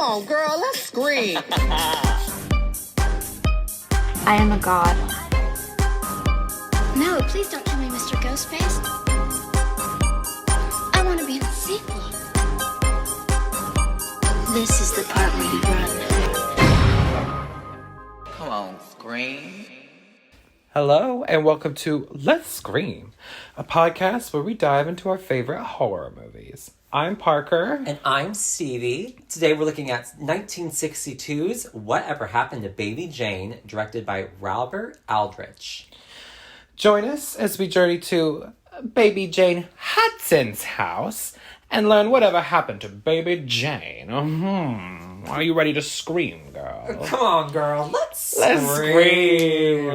on, girl, let's scream. I am a god. No, please don't kill me, Mr. Ghostface. I want to be in the sequel. This is the part where you run. Come on, scream. Hello, and welcome to Let's Scream, a podcast where we dive into our favorite horror movies. I'm Parker. And I'm Stevie. Today we're looking at 1962's Whatever Happened to Baby Jane, directed by Robert Aldrich. Join us as we journey to Baby Jane Hudson's house and learn whatever happened to Baby Jane. Are you ready to scream, girl? Come on, girl. Let's scream.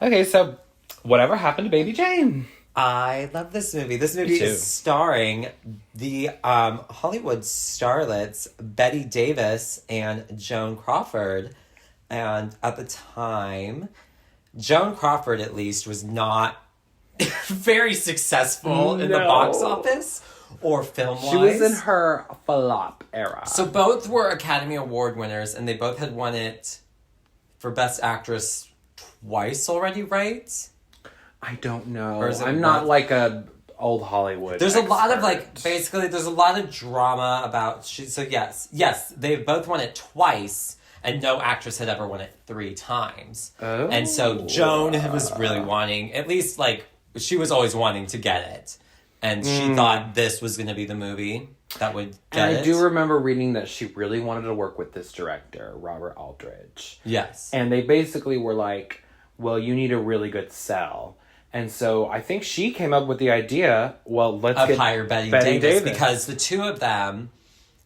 Okay, so whatever happened to Baby Jane? I love this movie. This movie is starring the Hollywood starlets Bette Davis and Joan Crawford. And at the time, Joan Crawford, at least, was not very successful in the box office or film-wise. She was in her flop era. So both were Academy Award winners, and they both had won it for Best Actress twice already, right? I don't know. Or is it I'm not like a old Hollywood There's expert. a lot of basically there's a lot of drama about yes, they both won it twice, and no actress had ever won it 3 times. Oh. And so Joan was really wanting, at least she was always wanting to get it. And she thought this was going to be the movie that would get it. And I do remember reading that she really wanted to work with this director, Robert Aldrich. Yes. And they basically were like, well, you need a really good sell. And so I think she came up with the idea, well, let's hire Bette Davis. Because the two of them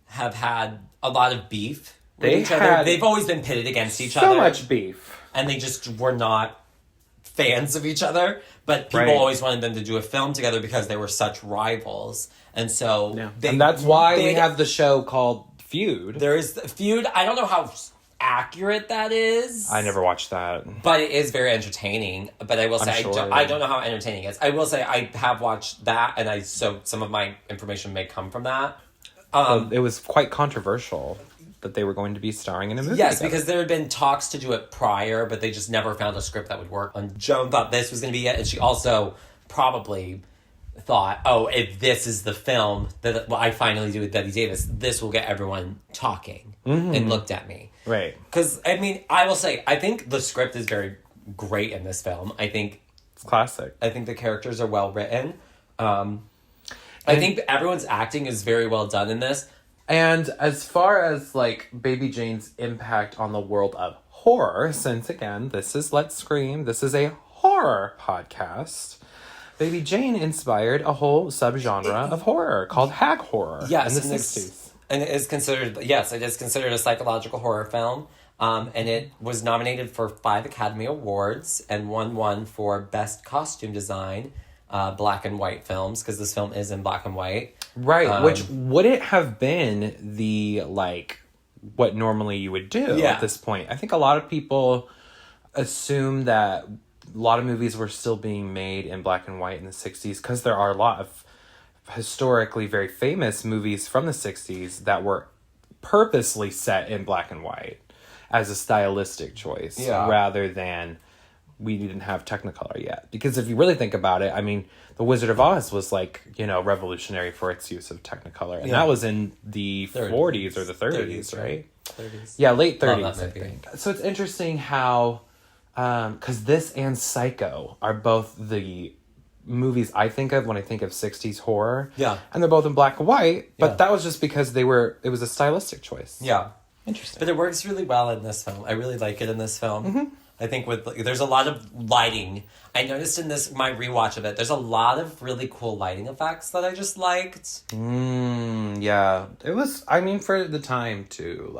have had a lot of beef with each other. They've always been pitted against each other. So much beef. And they just were not fans of each other. But people always wanted them to do a film together because they were such rivals. And so... Yeah. And that's why we have the show called Feud. There is Feud. I don't know how accurate that is. I never watched that. But it is very entertaining. But I will say, I don't know how entertaining it is. I will say I have watched that, and so some of my information may come from that. It was quite controversial that they were going to be starring in a movie. Yes, because there had been talks to do it prior, but they just never found a script that would work. And Joan thought this was going to be it, and she also probably thought, oh, if this is the film that I finally do with Bette Davis, this will get everyone talking and looked at me. Right. Because, I mean, I will say, I think the script is very great in this film. I think it's classic. I think the characters are well written. I think everyone's acting is very well done in this. And as far as, Baby Jane's impact on the world of horror, since, again, this is Let's Scream, this is a horror podcast, Baby Jane inspired a whole subgenre of horror called hag horror in the 60s. And it is considered, it is considered a psychological horror film. And it was nominated for 5 Academy Awards and won 1 for Best Costume Design, black and white films, because this film is in black and white. Right, which wouldn't have been the, what normally you would do at this point. I think a lot of people assume that a lot of movies were still being made in black and white in the 60s, because there are a lot of historically very famous movies from the 60s that were purposely set in black and white as a stylistic choice, rather than we didn't have Technicolor yet. Because if you really think about it, I mean, The Wizard of Oz was revolutionary for its use of Technicolor. And that was in the 40s or the 30s, right? 30s. Yeah, late 30s, I think. So it's interesting how, because this and Psycho are both the movies I think of when I think of 60s horror. Yeah. And they're both in black and white, but that was just because it was a stylistic choice. Yeah. Interesting. But it works really well in this film. I really like it in this film. I think there's a lot of lighting. I noticed in my rewatch of it, there's a lot of really cool lighting effects that I just liked. Yeah. It was, for the time too,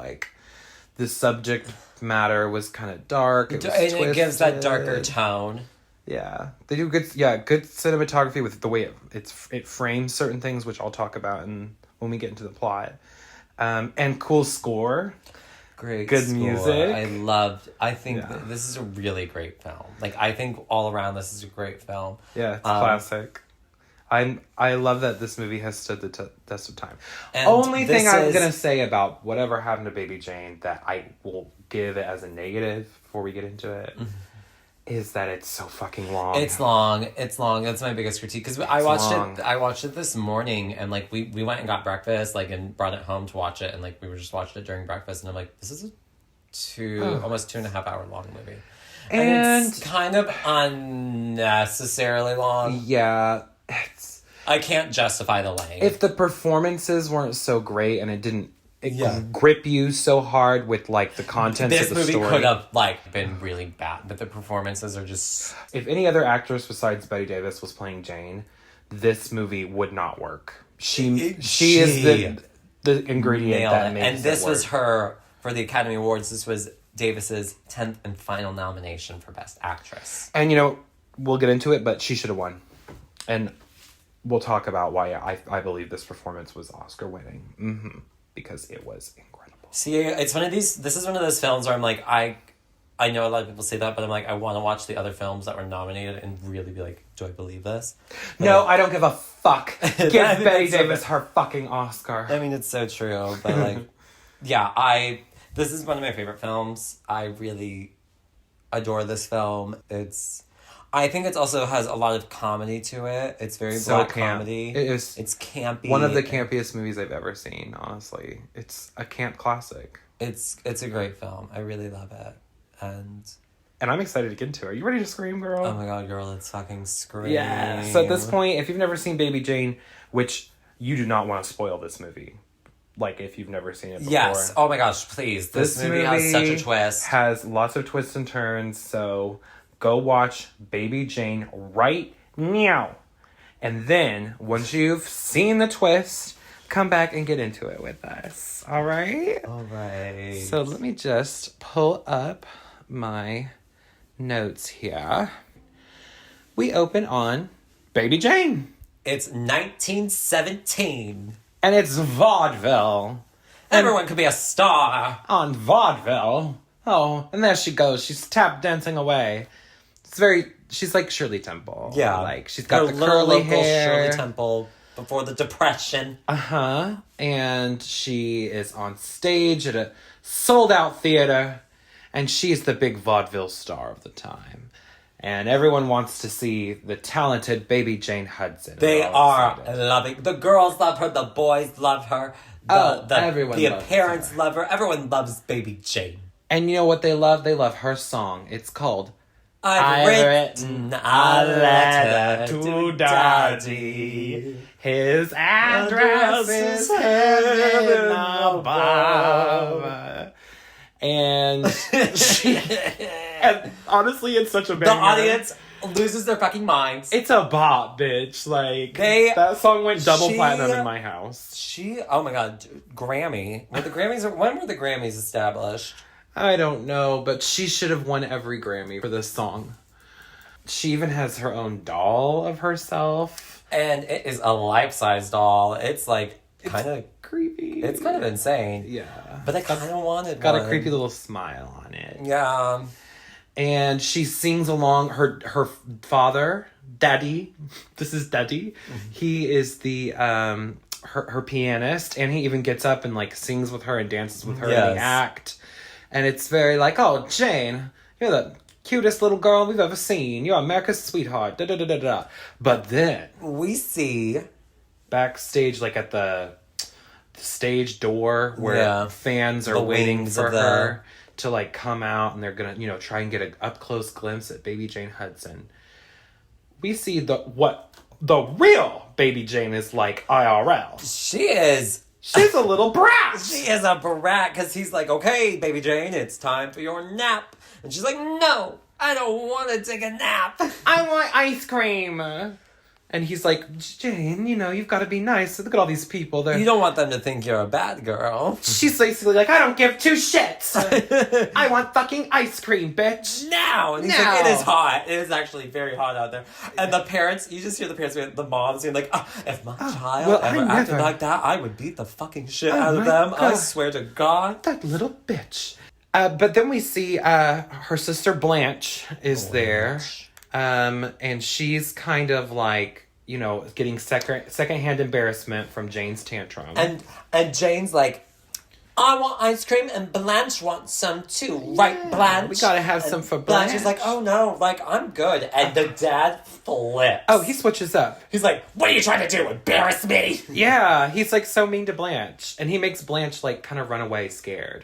the subject matter was kind of dark. It was twisted. It gives that darker tone. Yeah. They do good cinematography with the way it frames certain things, which I'll talk about when we get into the plot. And cool score. Great good score. music. I think this is a really great film. I think all around this is a great film. Yeah, it's classic. I love that this movie has stood the test of time. And Only thing I'm gonna say about whatever happened to Baby Jane that I will give it as a negative before we get into it is that it's so fucking long. It's long. That's my biggest critique because I watched it this morning and like we went and got breakfast like and brought it home to watch it and like we were just watching it during breakfast and I'm like, this is a almost 2.5 hour long movie. And it's kind of unnecessarily long. Yeah. I can't justify the length. If the performances weren't so great and it didn't grip you so hard with like the contents of the story. This movie could have like been really bad, but the performances are just... If any other actress besides Bette Davis was playing Jane, this movie would not work. She is the ingredient that makes it work. And this was her, for the Academy Awards, this was Davis's 10th and final nomination for Best Actress. And we'll get into it, but she should have won. And we'll talk about why I believe this performance was Oscar winning. Mm-hmm. Because it was incredible. See, it's one of these... This is one of those films where I'm like, I know a lot of people say that, but I'm like, I want to watch the other films that were nominated and really be like, do I believe this? But no, I don't give a fuck. Give Bette Davis her fucking Oscar. I mean, it's so true, but like... This is one of my favorite films. I really adore this film. I think it also has a lot of comedy to it. It's very black comedy. It is. It's campy. One of the campiest movies I've ever seen, honestly. It's a camp classic. It's a great film. I really love it. And I'm excited to get into it. Are you ready to scream, girl? Oh my god, girl, let's fucking scream. Yeah. So at this point, if you've never seen Baby Jane, which you do not want to spoil this movie. Like, if you've never seen it before. Yes. Oh my gosh, please. This movie has such a twist. Has lots of twists and turns, so... Go watch Baby Jane right now. And then, once you've seen the twist, come back and get into it with us. All right? All right. So let me just pull up my notes here. We open on Baby Jane. It's 1917. And it's vaudeville. Everyone could be a star. On vaudeville. Oh, and there she goes. She's tap dancing away. She's like Shirley Temple. Yeah. Like, she's got the curly hair. Shirley Temple before the Depression. Uh-huh. And she is on stage at a sold-out theater, and she's the big vaudeville star of the time. And everyone wants to see the talented Baby Jane Hudson. They are loving... The girls love her, the boys love her. Everyone the loves parents her. love her. Everyone loves Baby Jane. And you know what they love? They love her song. It's called... I've written a letter to Daddy. His address is heaven above. And honestly, it's such a banger. The audience loses their fucking minds. It's a bop, bitch. Like, that song went double platinum in my house. Oh my god, Grammy. When were the Grammys established? I don't know, but she should have won every Grammy for this song. She even has her own doll of herself. And it is a life-size doll. It's like kind of creepy. It's kind of insane. Yeah. But I kind of wanted got a creepy little smile on it. Yeah. And she sings along her father, Daddy. This is Daddy. Mm-hmm. He is the her pianist, and he even gets up and like sings with her and dances with her in the act. And it's very like, oh, Jane, you're the cutest little girl we've ever seen. You're America's sweetheart. Da da da da da. But then we see backstage, like at the stage door, where fans are waiting for her to like come out, and they're gonna try and get an up close glimpse at Baby Jane Hudson. We see what the real Baby Jane is like IRL. She's a little brat. She is a brat because he's like, okay, Baby Jane, it's time for your nap. And she's like, no, I don't want to take a nap. I want ice cream. And he's like, Jane, you've got to be nice. Look at all these people. You don't want them to think you're a bad girl. She's basically like, I don't give two shits. I want fucking ice cream, bitch. Now. And he's like, it is hot. It is actually very hot out there. And the parents, you just hear the parents, the moms being like, if my child ever acted like that, I would beat the fucking shit out of them. God. I swear to God. That little bitch. But then we see her sister Blanche is there. And she's kind of like getting secondhand embarrassment from Jane's tantrum. And Jane's like, I want ice cream and Blanche wants some too, right, Blanche? We gotta have some for Blanche. Blanche is like, oh no, like, I'm good. And the dad flips. Oh, he switches up. He's like, what are you trying to do, embarrass me? Yeah, he's like so mean to Blanche. And he makes Blanche like kind of run away scared.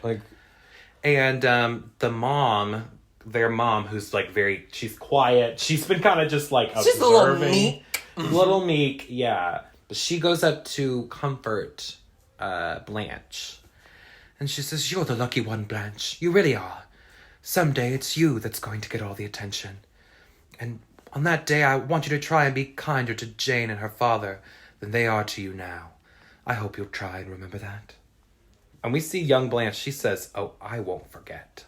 And their mom, who's like she's quiet. She's been kind of just like observing. She's a little meek. Little meek, yeah. But she goes up to comfort Blanche. And she says, you're the lucky one, Blanche. You really are. Someday it's you that's going to get all the attention. And on that day, I want you to try and be kinder to Jane and her father than they are to you now. I hope you'll try and remember that. And we see young Blanche. She says, oh, I won't forget.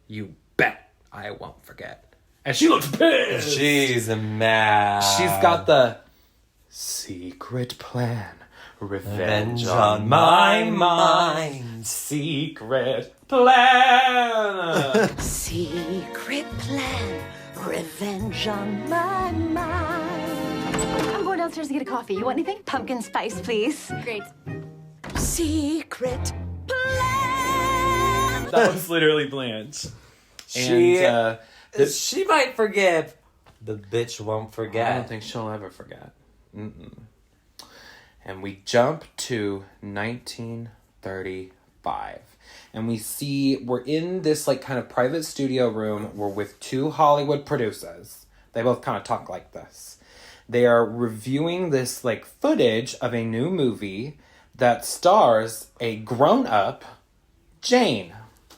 You bet I won't forget. And she looks pissed. She's mad. She's got the secret plan. Revenge on my mind. Secret plan. Secret plan. Revenge on my mind. I'm going downstairs to get a coffee. You want anything? Pumpkin spice, please. Great. Secret plan. That was literally Blanche. She might forgive. The bitch won't forget. I don't think she'll ever forget. And we jump to 1935. And we're in this like kind of private studio room. We're with two Hollywood producers. They both kind of talk like this. They are reviewing this like footage of a new movie that stars a grown-up Jane.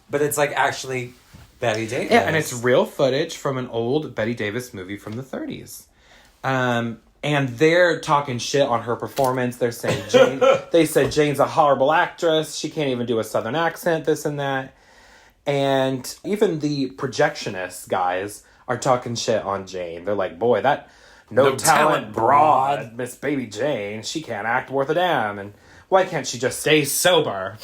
But it's like actually Bette Davis. Yeah, and it's real footage from an old Bette Davis movie from the 30s. And they're talking shit on her performance. They're saying they said Jane's a horrible actress. She can't even do a Southern accent, this and that. And even the projectionists guys are talking shit on Jane. They're like, boy, that no talent broad, Miss Baby Jane, she can't act worth a damn. And why can't she just stay sober?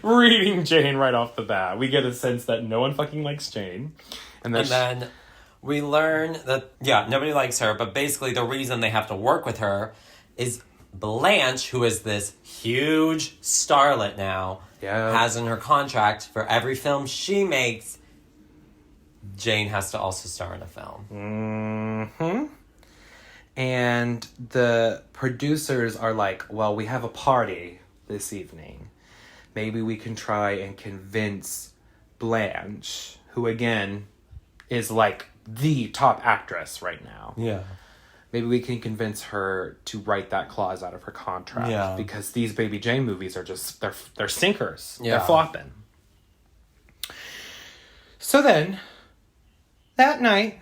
Reading Jane right off the bat. We get a sense that no one fucking likes Jane. And then we learn that, nobody likes her, but basically the reason they have to work with her is Blanche, who is this huge starlet now, has in her contract for every film she makes, Jane has to also star in a film. Mm-hmm. And the producers are like, well, we have a party this evening. Maybe we can try and convince Blanche, who again is like the top actress right now. Yeah. Maybe we can convince her to write that clause out of her contract. Yeah. Because these Baby Jane movies are just, they're sinkers. Yeah. They're flopping. So then, that night,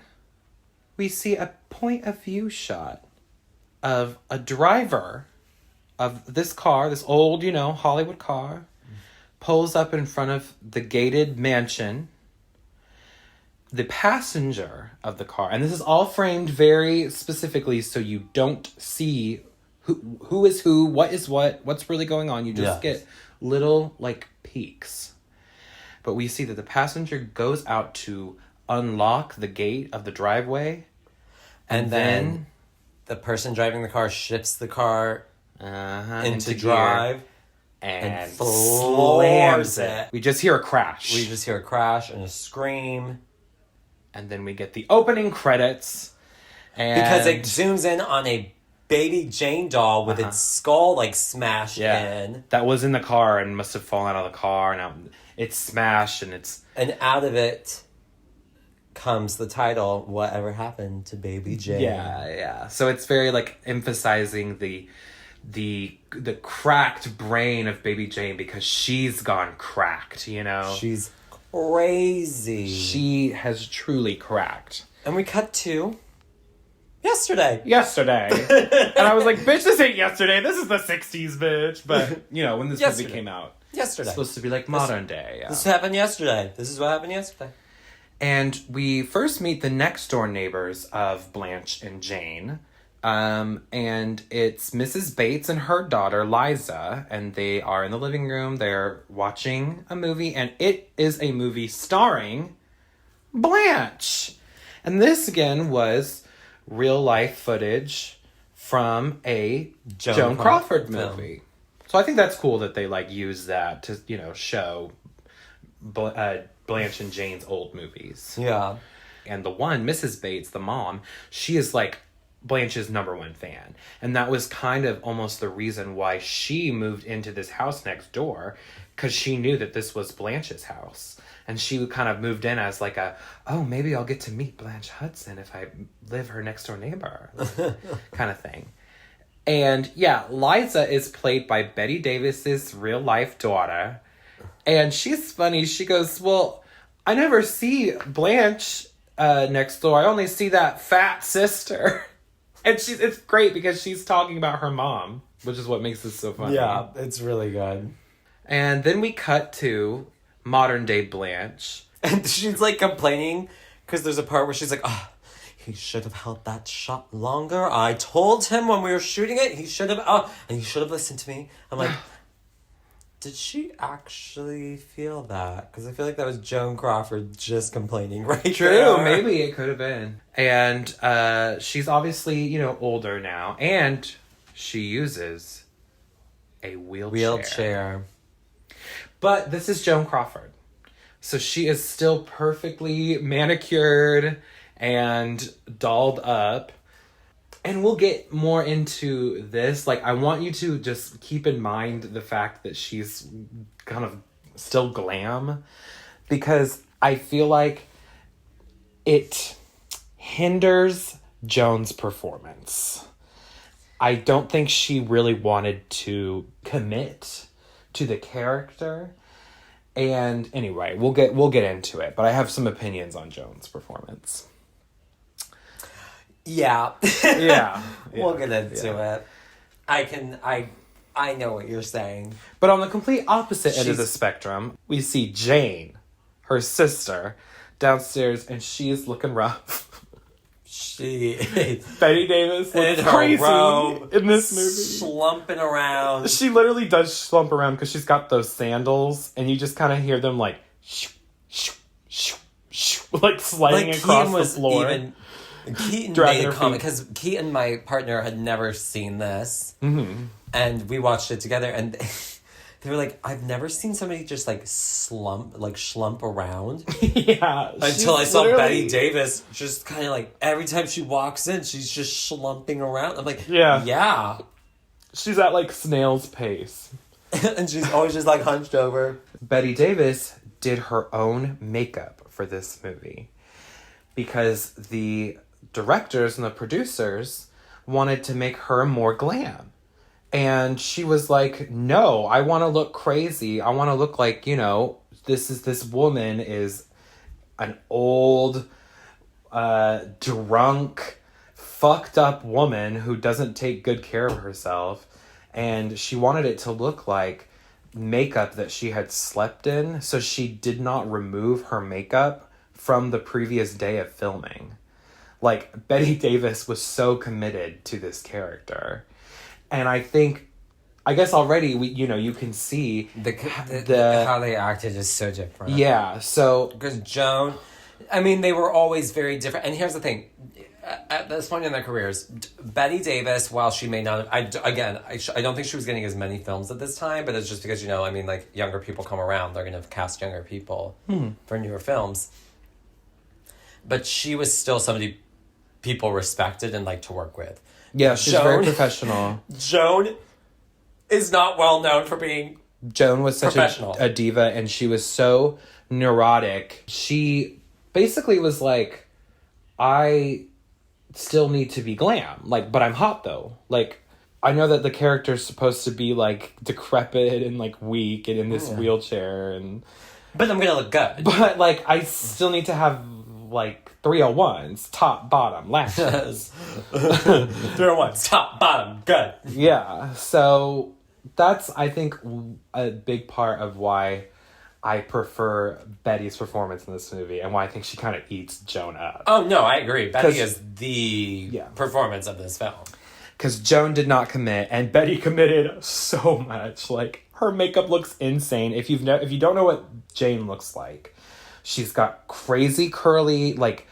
we see a point of view shot of a driver of this car, this old, Hollywood car, pulls up in front of the gated mansion. The passenger of the car, and this is all framed very specifically so you don't see who is who, what is what's really going on. You just get little like peeks. But we see that the passenger goes out to unlock the gate of the driveway, and then the person driving the car shifts the car into drive and slams it. We just hear a crash. And a scream. And then we get the opening credits. Because it zooms in on a Baby Jane doll with its skull like smashed in. That was in the car and must have fallen out of the car. And it's smashed and it's... And out of it comes the title, Whatever Happened to Baby Jane. Yeah. So it's very like emphasizing the cracked brain of Baby Jane because she's gone cracked, She's crazy. She has truly cracked. And we cut to yesterday. And I was like, bitch, this ain't yesterday. This is the 60s, bitch. But, when this movie came out. Yesterday. It's supposed to be like modern day. Yeah. This happened yesterday. This is what happened yesterday. And we first meet the next door neighbors of Blanche and Jane. And it's Mrs. Bates and her daughter, Liza, and they are in the living room. They're watching a movie, and it is a movie starring Blanche. And this, again, was real-life footage from a Joan Crawford movie. So I think that's cool that they like use that to, you know, show Blanche and Jane's old movies. Yeah. And the one, Mrs. Bates, the mom, she is like Blanche's #1 fan. And that was kind of almost the reason why she moved into this house next door, because she knew that this was Blanche's house. And she kind of moved in as like maybe I'll get to meet Blanche Hudson if I live her next door neighbor kind of thing. And yeah, Liza is played by Bette Davis's real life daughter. And she's funny. She goes, well, I never see Blanche next door. I only see that fat sister. And it's great because she's talking about her mom, which is what makes this so funny. Yeah, it's really good. And then we cut to modern day Blanche. And she's like complaining because there's a part where she's like, oh, he should have held that shot longer. I told him when we were shooting it, he should have, and he should have listened to me. I'm like, did she actually feel that? Because I feel like that was Joan Crawford just complaining right there. Maybe it could have been. And she's obviously, you know, older now. And she uses a wheelchair. But this is Joan Crawford. So she is still perfectly manicured and dolled up. And we'll get more into this. Like, I want you to just keep in mind the fact that she's kind of still glam. Because I feel like it hinders Joan's performance. I don't think she really wanted to commit to the character. And anyway, we'll get into it. But I have some opinions on Joan's performance. Yeah. Yeah. We'll get into it. I know what you're saying. But on the complete opposite end of the spectrum, we see Jane, her sister, downstairs, and she is looking rough. She is. Bette Davis looks in crazy her robe, in this movie. Slumping around. She literally does slump around because she's got those sandals, and you just kind of hear them like, shoo, shoo, shoo, shoo, like sliding like across Keaton the floor. Keaton made a comment because Keaton, my partner, had never seen this. Mm-hmm. And we watched it together, and they were like, I've never seen somebody just like schlump around. Yeah. Until I saw Bette Davis just kind of like, every time she walks in, she's just slumping around. I'm like, yeah. She's at like snail's pace. And she's always just like hunched over. Bette Davis did her own makeup for this movie because the directors and the producers wanted to make her more glam. And she was like, no, I want to look crazy. I want to look like, you know, this woman is an old, drunk, fucked up woman who doesn't take good care of herself. And she wanted it to look like makeup that she had slept in. So she did not remove her makeup from the previous day of filming. Like, Bette Davis was so committed to this character. And I guess already you can see how they acted is so different. Yeah, so because Joan, I mean, they were always very different. And here's the thing: at this point in their careers, Bette Davis, while she may not, I don't think she was getting as many films at this time, but it's just because I mean, like younger people come around, they're going to cast younger people for newer films. But she was still somebody people respected and liked to work with. Yeah, she's very professional. Joan is not well known for being Joan was such a diva, and she was so neurotic. She basically was like, I still need to be glam. Like, but I'm hot, though. Like, I know that the character's supposed to be, like, decrepit and, like, weak and in this wheelchair. But I'm gonna look good. But, like, I still need to have, like, 301s, top, bottom, lashes. 301s, top, bottom, good. Yeah, so that's, I think, a big part of why I prefer Betty's performance in this movie and why I think she kind of eats Joan up. Oh, no, I agree. Bette is the performance of this film. Because Joan did not commit, and Bette committed so much. Like, her makeup looks insane. If you don't know what Jane looks like, she's got crazy curly, like,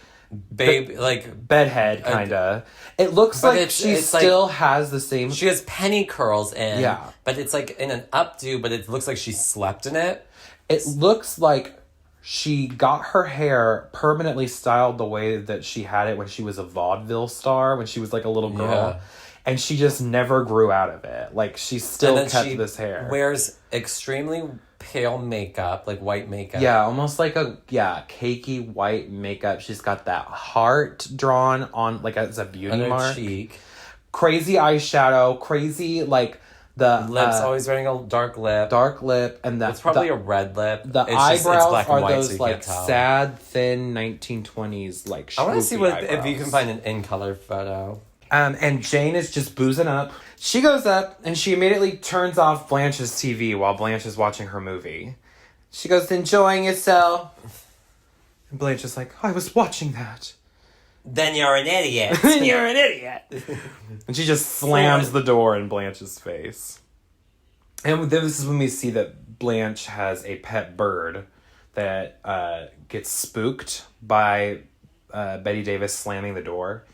baby, like bedhead, kind of. It looks like she still has the same... She has penny curls in. Yeah. But it's like in an updo, but it looks like she slept in it. It looks like she got her hair permanently styled the way that she had it when she was a vaudeville star, when she was like a little girl. Yeah. And she just never grew out of it. Like, she still kept this hair. Wears extremely pale makeup, like white makeup. Yeah, almost like cakey white makeup. She's got that heart drawn on, like, as a beauty mark. Cheek. Crazy eyeshadow. Crazy, like, the... Lips, always wearing a dark lip. Dark lip. And it's probably a red lip. The eyebrows are those, like, sad, thin 1920s, like, I want to see if you can find an in-color photo. And Jane is just boozing up. She goes up and she immediately turns off Blanche's TV while Blanche is watching her movie. She goes, enjoying yourself. And Blanche is like, I was watching that. Then you're an idiot. Then you're an idiot. And she just slams the door in Blanche's face. And this is when we see that Blanche has a pet bird that gets spooked by Bette Davis slamming the door.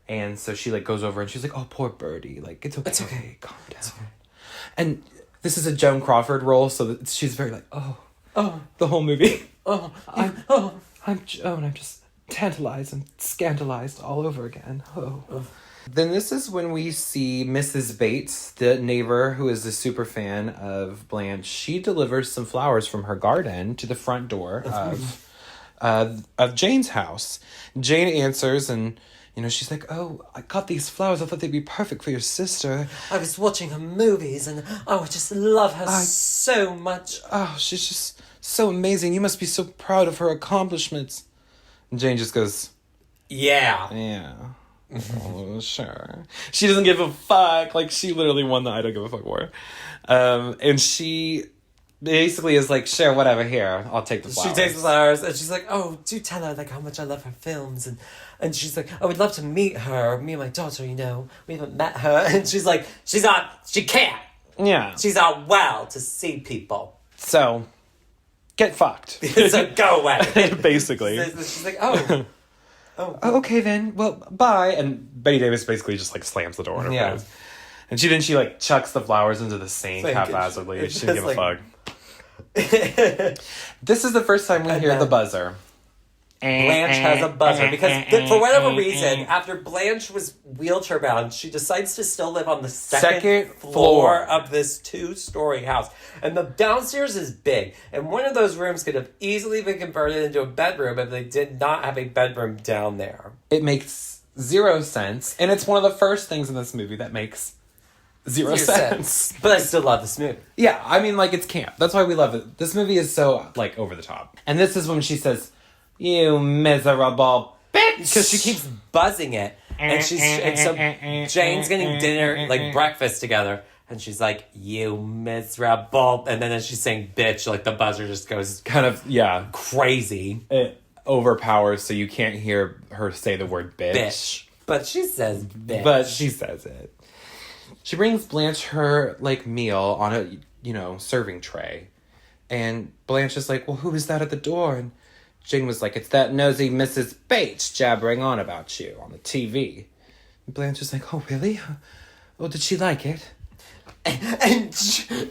And so she, like, goes over and she's like, oh, poor birdie. Like, it's okay. It's okay. Calm down. Okay. And this is a Joan Crawford role, so she's very like, the whole movie. I'm Joan. I'm just tantalized and scandalized all over again. Then this is when we see Mrs. Bates, the neighbor who is a super fan of Blanche. She delivers some flowers from her garden to the front door of Jane's house. Jane answers and... You know, she's like, oh, I got these flowers. I thought they'd be perfect for your sister. I was watching her movies and, I just love her so much. Oh, she's just so amazing. You must be so proud of her accomplishments. And Jane just goes, yeah. Yeah. Oh, sure. She doesn't give a fuck. Like, she literally won the I don't give a fuck war. And she... basically is like, sure, whatever, here, I'll take the flowers. She takes the flowers, and she's like, oh, do tell her, like, how much I love her films, and she's like, I would love to meet her, me and my daughter, you know, we haven't met her, and she's like, she can't. Yeah. She's not well to see people. So, get fucked. So go away. Basically. She's like, oh, okay then, well, bye, and Bette Davis basically just, like, slams the door in her face. And she like, chucks the flowers into the sink haphazardly. She didn't give a fuck. This is the first time we hear the buzzer. Blanche has a buzzer because for whatever reason, after Blanche was wheelchair bound, she decides to still live on the second floor of this 2-story house. And the downstairs is big. And one of those rooms could have easily been converted into a bedroom if they did not have a bedroom down there. It makes zero sense. And it's one of the first things in this movie that makes zero sense. But I still love this movie. Yeah, I mean, like, it's camp. That's why we love it. This movie is so, like, over the top. And this is when she says, you miserable bitch! Because she keeps buzzing it. And so Jane's getting dinner, like, breakfast together. And she's like, you miserable. And then as she's saying bitch, like, the buzzer just goes kind of, crazy. It overpowers so you can't hear her say the word bitch. But she says bitch. But she says it. She brings Blanche her, like, meal on a, you know, serving tray. And Blanche is like, well, who is that at the door? And Jane was like, it's that nosy Mrs. Bates jabbering on about you on the TV. And Blanche is like, oh, really? Oh, did she like it? And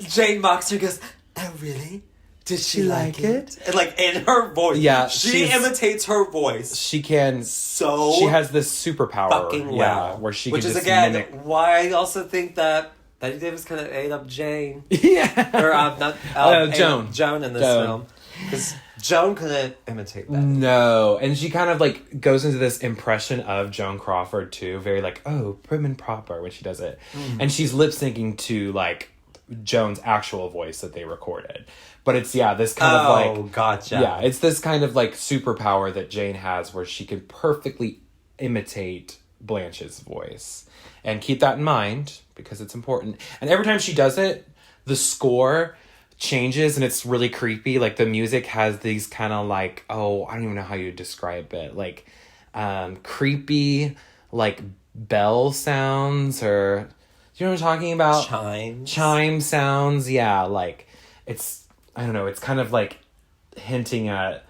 Jane mocks her and goes, oh, really? Did she like it? And, like, in her voice. Yeah. She imitates her voice. She can. So. She has this superpower. Fucking well. Yeah, where she Which can is, just again, mimic. why I also think that Bette Davis kind of ate up Jane. Yeah. Or, Joan. Joan in this film. Because Joan couldn't imitate that. No. And she kind of, like, goes into this impression of Joan Crawford, too. Very, like, oh, prim and proper when she does it. And she's lip-syncing to, like, Joan's actual voice that they recorded. But it's, this kind of like... Oh, gotcha. Yeah, it's this kind of, like, superpower that Jane has where she can perfectly imitate Blanche's voice. And keep that in mind, because it's important. And every time she does it, the score changes and it's really creepy. Like, the music has these kind of, like... Oh, I don't even know how you describe it. Like, creepy, like, bell sounds or... Do you know what I'm talking about? Chime sounds, yeah. Like, it's... I don't know, it's kind of like hinting at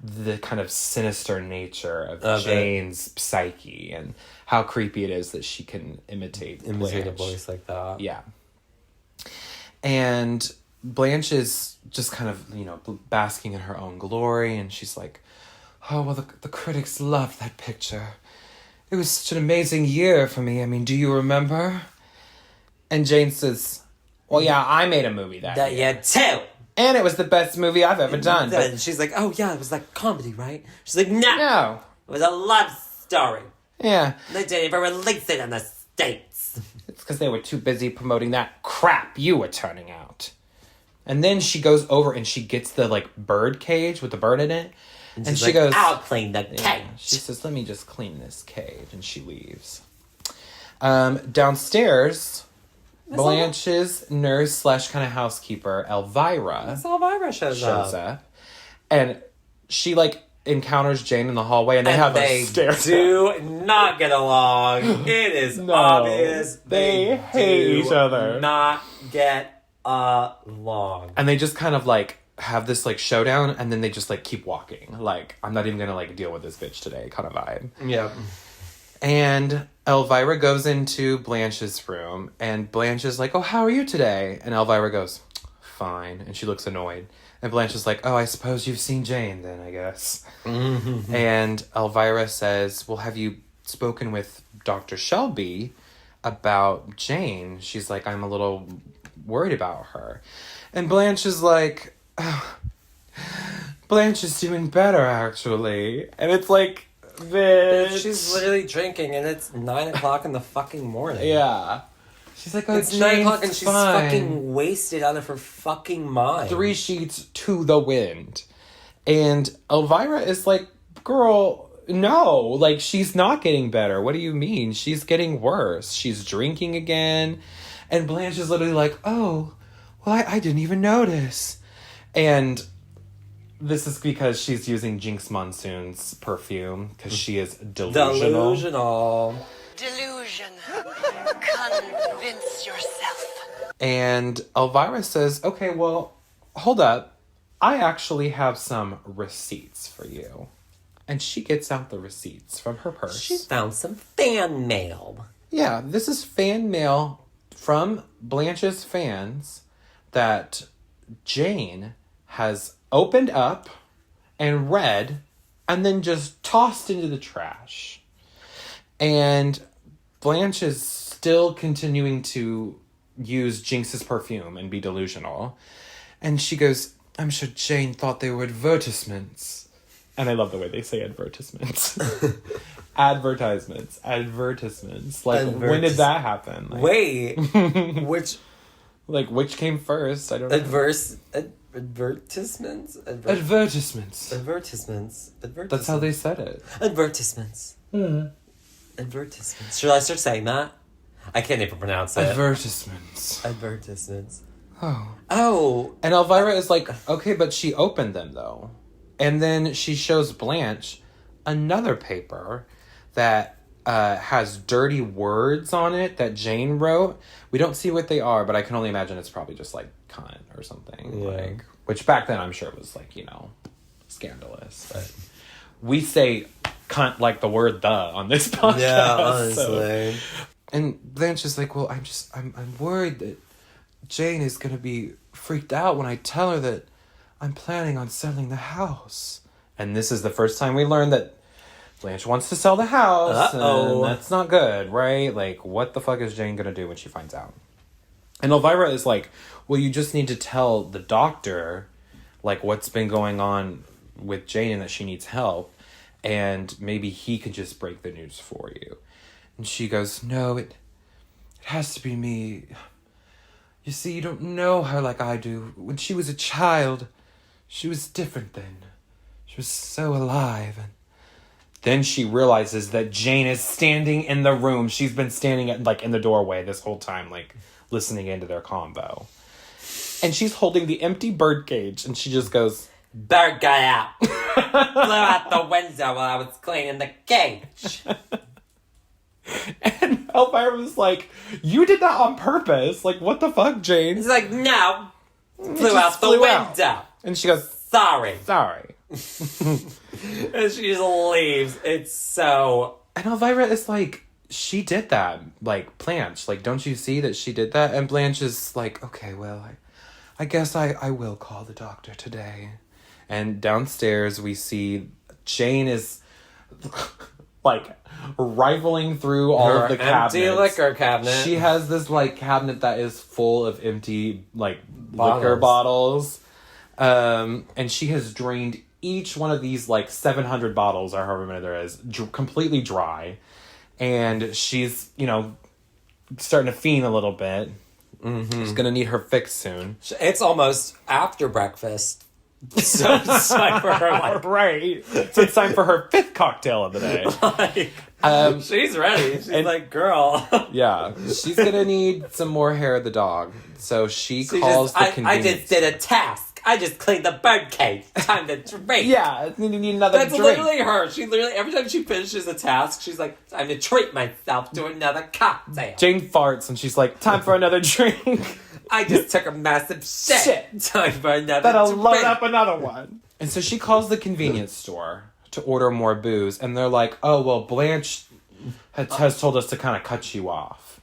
the kind of sinister nature of Jane's psyche and how creepy it is that she can imitate a voice like that. Yeah. And Blanche is just kind of, you know, basking in her own glory, and she's like, oh, well, the critics loved that picture. It was such an amazing year for me. I mean, do you remember? And Jane says, well, yeah, I made a movie that year. Too. And it was the best movie I've ever done. And she's like, oh, yeah, it was like comedy, right? She's like, No. It was a love story. Yeah. They didn't even release it in the States. It's because they were too busy promoting that crap you were turning out. And then she goes over and she gets the, like, bird cage with the bird in it. And she goes, I'll clean the cage. Yeah. She says, let me just clean this cage. And she leaves. Downstairs, Blanche's nurse / kind of housekeeper, Elvira, shows up. And she, like, encounters Jane in the hallway, and they have a stare. They do not get along. It is obvious. They hate each other. Not get along. And they just kind of, like, have this, like, showdown, and then they just, like, keep walking. Like, I'm not even gonna, like, deal with this bitch today kind of vibe. Yeah. And Elvira goes into Blanche's room, and Blanche is like, oh, how are you today? And Elvira goes, fine. And she looks annoyed. And Blanche is like, oh, I suppose you've seen Jane then, I guess. Mm-hmm. And Elvira says, well, have you spoken with Dr. Shelby about Jane? She's like, I'm a little worried about her. And Blanche is like, oh, Blanche is doing better, actually. And it's like, bitch. She's literally drinking, and it's 9 o'clock in the fucking morning. Yeah. She's like, oh, it's Jane's 9 o'clock, and she's fine. fucking wasted out of her fucking mind. 3 sheets to the wind. And Elvira is like, girl, no. Like, she's not getting better. What do you mean? She's getting worse. She's drinking again. And Blanche is literally like, oh, well, I didn't even notice. And this is because she's using Jinx Monsoon's perfume, because she is delusional. Delusion. Convince yourself. And Elvira says, okay, well, hold up. I actually have some receipts for you. And she gets out the receipts from her purse. She found some fan mail. Yeah, this is fan mail from Blanche's fans that Jane has opened up and read and then just tossed into the trash. And Blanche is still continuing to use Jinx's perfume and be delusional. And she goes, I'm sure Jane thought they were advertisements. And I love the way they say advertisements. Advertisements. Like, when did that happen? Like, wait, which... Like, which came first? I don't know. Advertisements? Advertisements. That's how they said it. Advertisements. Advertisements. Should I start saying that? I can't even pronounce it. Advertisements. Oh. And Elvira is like, okay, but she opened them, though. And then she shows Blanche another paper that has dirty words on it that Jane wrote. We don't see what they are, but I can only imagine it's probably just, like, cunt or something. Yeah. Like, which back then I'm sure was, like, you know, scandalous. But we say cunt like the word the on this podcast. Yeah, honestly. So. And Blanche is like, well, I'm worried that Jane is going to be freaked out when I tell her that I'm planning on selling the house. And this is the first time we learn that Blanche wants to sell the house. Uh-oh. And that's not good, right? Like, what the fuck is Jane going to do when she finds out? And Elvira is like, well, you just need to tell the doctor, like, what's been going on with Jane and that she needs help. And maybe he could just break the news for you. And she goes, no, it has to be me. You see, you don't know her like I do. When she was a child, she was different then. She was so alive. And then she realizes that Jane is standing in the room. She's been standing in the doorway this whole time, like, listening into their combo. And she's holding the empty bird cage, and she just goes, bird got out. Blew out the window while I was cleaning the cage. And Elvira was like, you did that on purpose. Like, what the fuck, Jane? He's like, no. Flew out the window. And she goes, Sorry. And she just leaves. It's so... And Elvira is like, she did that. Like, Blanche, like, don't you see that she did that? And Blanche is like, okay, well, I guess I will call the doctor today. And downstairs we see Jane is like rifling through all of the cabinets. Empty liquor cabinet. She has this like cabinet that is full of empty like liquor bottles. And she has drained each one of these like 700 bottles or however many there is completely dry. And she's, you know, starting to fiend a little bit. Mm-hmm. She's gonna need her fix soon. It's almost after breakfast. So it's time for her, like... Right. So it's time for her 5th cocktail of the day. She's ready. She's like, girl. Yeah. She's going to need some more hair of the dog. So she calls the convenience. I just did a task. I just cleaned the bird cage. Time to drink. Yeah. You need another That's drink. literally her. She literally, every time she finishes a task, she's like, time to treat myself to another cocktail. Jane farts and she's like, time for another drink. I just took a massive shit. Time for another That'll drink. load up another one. And so she calls the convenience store to order more booze. And they're like, oh, well, Blanche has told us to kind of cut you off.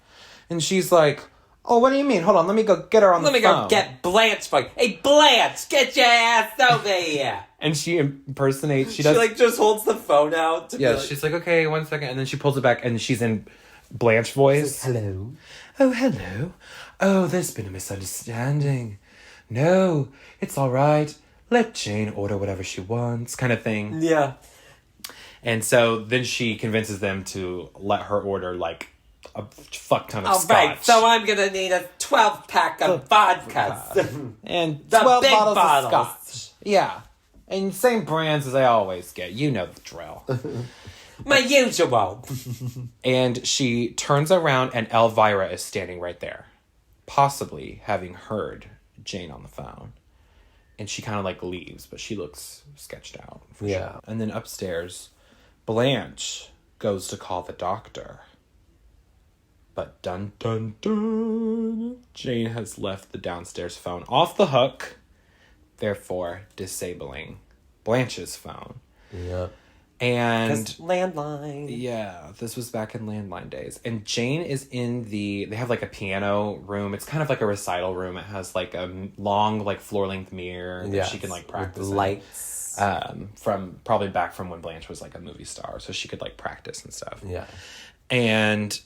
And she's like, oh, what do you mean? Hold on, let me go get her on the phone. Let me go get Blanche for you. Hey, Blanche, get your ass over here. And she impersonates. She like just holds the phone out. Yeah, she's like, okay, 1 second. And then she pulls it back and she's in Blanche voice. Hello. Oh, hello. Oh, there's been a misunderstanding. No, it's all right. Let Jane order whatever she wants, kind of thing. Yeah. And so then she convinces them to let her order, like, a fuck ton of scotch. All right, so I'm going to need a 12-pack of vodkas. And the 12 big bottles bottles. of scotch. Yeah. And same brands as I always get. You know the drill. My usual. And she turns around and Elvira is standing right there. Possibly having heard Jane on the phone. And she kind of like leaves, but she looks sketched out. For sure. And then upstairs, Blanche goes to call the doctor. But dun dun dun, Jane has left the downstairs phone off the hook, therefore disabling Blanche's phone. Yep. And landline. Yeah, this was back in landline days. And Jane is in they have like a piano room. It's kind of like a recital room. It has like a long, like floor length mirror that she can like practice with lights. From probably back from when Blanche was like a movie star. So she could like practice and stuff. Yeah. And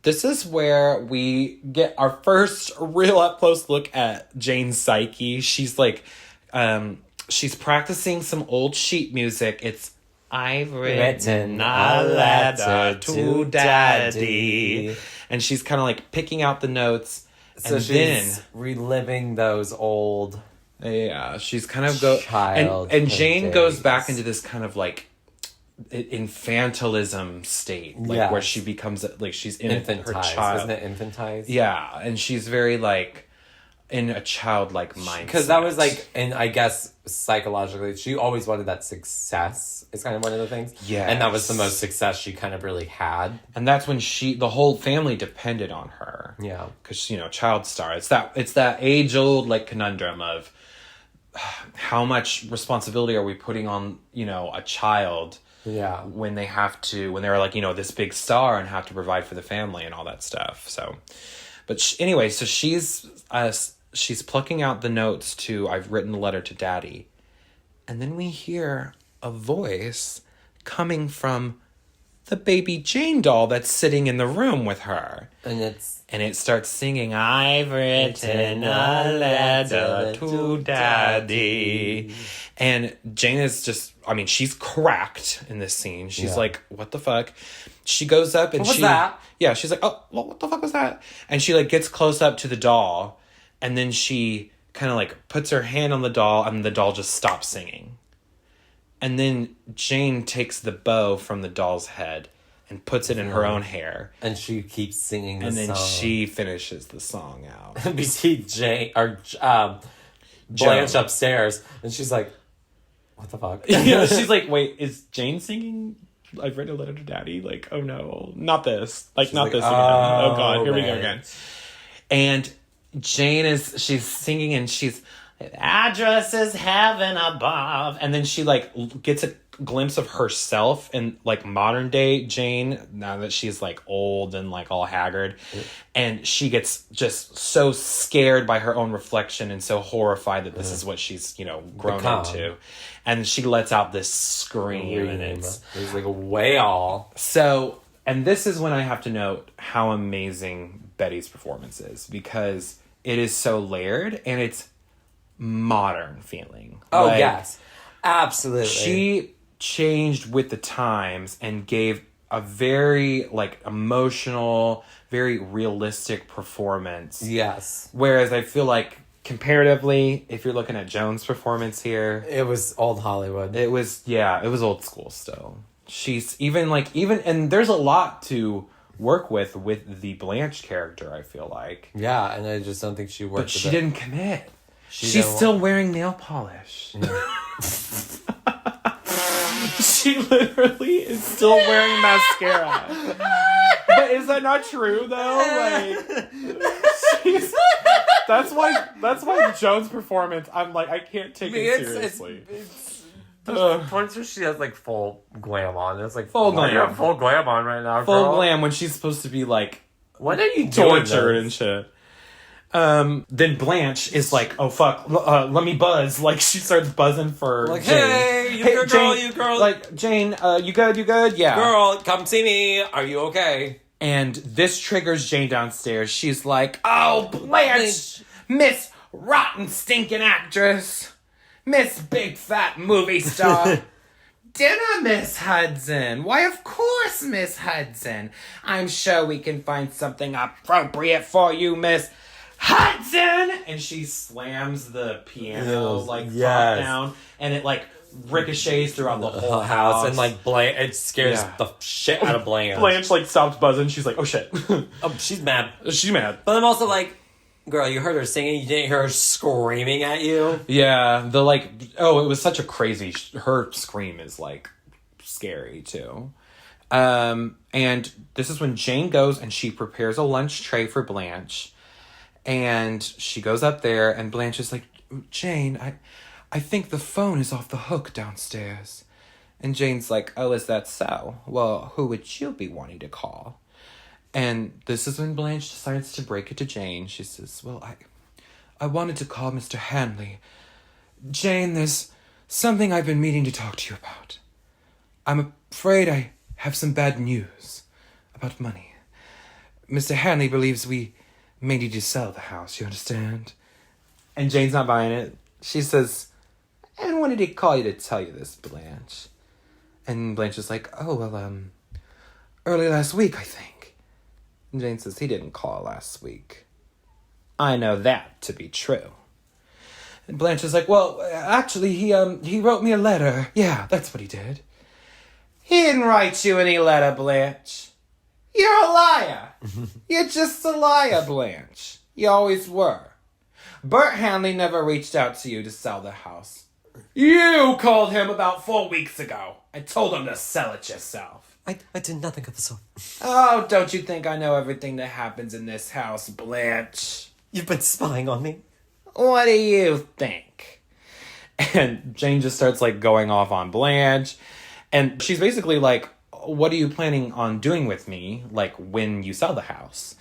this is where we get our first real up close look at Jane's psyche. She's like, she's practicing some old sheet music. It's I've written a letter to Daddy. And she's kind of like picking out the notes. So and she's then reliving those old... Yeah, she's kind of and Jane days. goes back into this kind of like infantilism state, like where she becomes like she's in her child. Isn't it infantized? Yeah, and she's very like in a childlike mindset. Because that was like, and I guess psychologically, she always wanted that success. Is kind of one of the things. Yeah, and that was the most success she kind of really had. And that's when the whole family depended on her. Yeah, because child star. It's that age old like conundrum of how much responsibility are we putting on a child. Yeah. When they're like, this big star and have to provide for the family and all that stuff. So, but anyway, so she's plucking out the notes to I've written a letter to Daddy. And then we hear a voice coming from the baby Jane doll that's sitting in the room with her. And it starts singing, I've written a letter to Daddy. And Jane is just, she's cracked in this scene. She's like, what the fuck? She goes up and what was that? Yeah, she's like, oh, what the fuck was that? And she like gets close up to the doll. And then she kind of like puts her hand on the doll and the doll just stops singing. And then Jane takes the bow from the doll's head and puts it in her own hair. And she keeps singing the song. And then she finishes the song out. We see Jane, or Blanche Joan upstairs, and she's like, what the fuck? She's like, wait, is Jane singing I've written a letter to Daddy? Like, oh no, not this. Like, not this again. Oh God, here we go again. And Jane she's singing and she's, address is heaven above. And then she, like, gets a glimpse of herself in, like, modern day Jane, now that she's, like, old and, like, all haggard. And she gets just so scared by her own reflection and so horrified that this is what she's, you know, grown into. And she lets out this scream. And it's like a wail. So, and this is when I have to note how amazing Betty's performance is, because it is so layered and it's modern feeling. Oh, like, yes. Absolutely. She changed with the times and gave a very, like, emotional, very realistic performance. Yes. Whereas I feel like, comparatively, if you're looking at Joan's performance here, it was old Hollywood. It was old school still. She's and there's a lot to work with the Blanche character, I feel like. Yeah, and I just don't think she worked. But she didn't commit. She's still wearing nail polish. She literally is still wearing mascara. But is that not true though? Like, that's why Joan's performance, I'm like, I can't take it seriously. There's points where she has like full glam on. It's like full glam. You have full glam on right now, full girl. glam when she's supposed to be like, what are you tortured and shit. Then Blanche is like, oh fuck, let me buzz. Like, she starts buzzing for like, Jane. hey, you girl, Jane, you girl. Like, Jane, you good? Yeah. Girl, come see me. Are you okay? And this triggers Jane downstairs. She's like, oh, Blanche, Miss Rotten Stinking Actress, Miss Big Fat Movie Star. Dinner, Miss Hudson. Why, of course, Miss Hudson. I'm sure we can find something appropriate for you, Miss Hudson. And she slams the piano top down, and it like ricochets throughout the whole house. And like it scares the shit out of Blanche. Blanche like stops buzzing. She's like, oh shit. Oh, she's mad. She's mad. But I'm also like, girl, you heard her singing. You didn't hear her screaming at you. Yeah, it was such a crazy. Her scream is like scary too. And this is when Jane goes and she prepares a lunch tray for Blanche. And she goes up there, and Blanche is like, Jane, I think the phone is off the hook downstairs. And Jane's like, oh, is that so? Well, who would you be wanting to call? And this is when Blanche decides to break it to Jane. She says, well, I wanted to call Mr. Hanley. Jane, there's something I've been meaning to talk to you about. I'm afraid I have some bad news about money. Mr. Hanley believes we may need to sell the house, you understand? And Jane's not buying it. She says, and when did he call you to tell you this, Blanche? And Blanche is like, oh, well, early last week, I think. And Jane says, he didn't call last week. I know that to be true. And Blanche is like, well, actually, he wrote me a letter. Yeah, that's what he did. He didn't write you any letter, Blanche. You're a liar. You're just a liar, Blanche. You always were. Bert Hanley never reached out to you to sell the house. You called him about 4 weeks ago and told him to sell it yourself. I did nothing of the sort. Oh, don't you think I know everything that happens in this house, Blanche? You've been spying on me. What do you think? And Jane just starts like going off on Blanche. And she's basically like, what are you planning on doing with me, like, when you sell the house?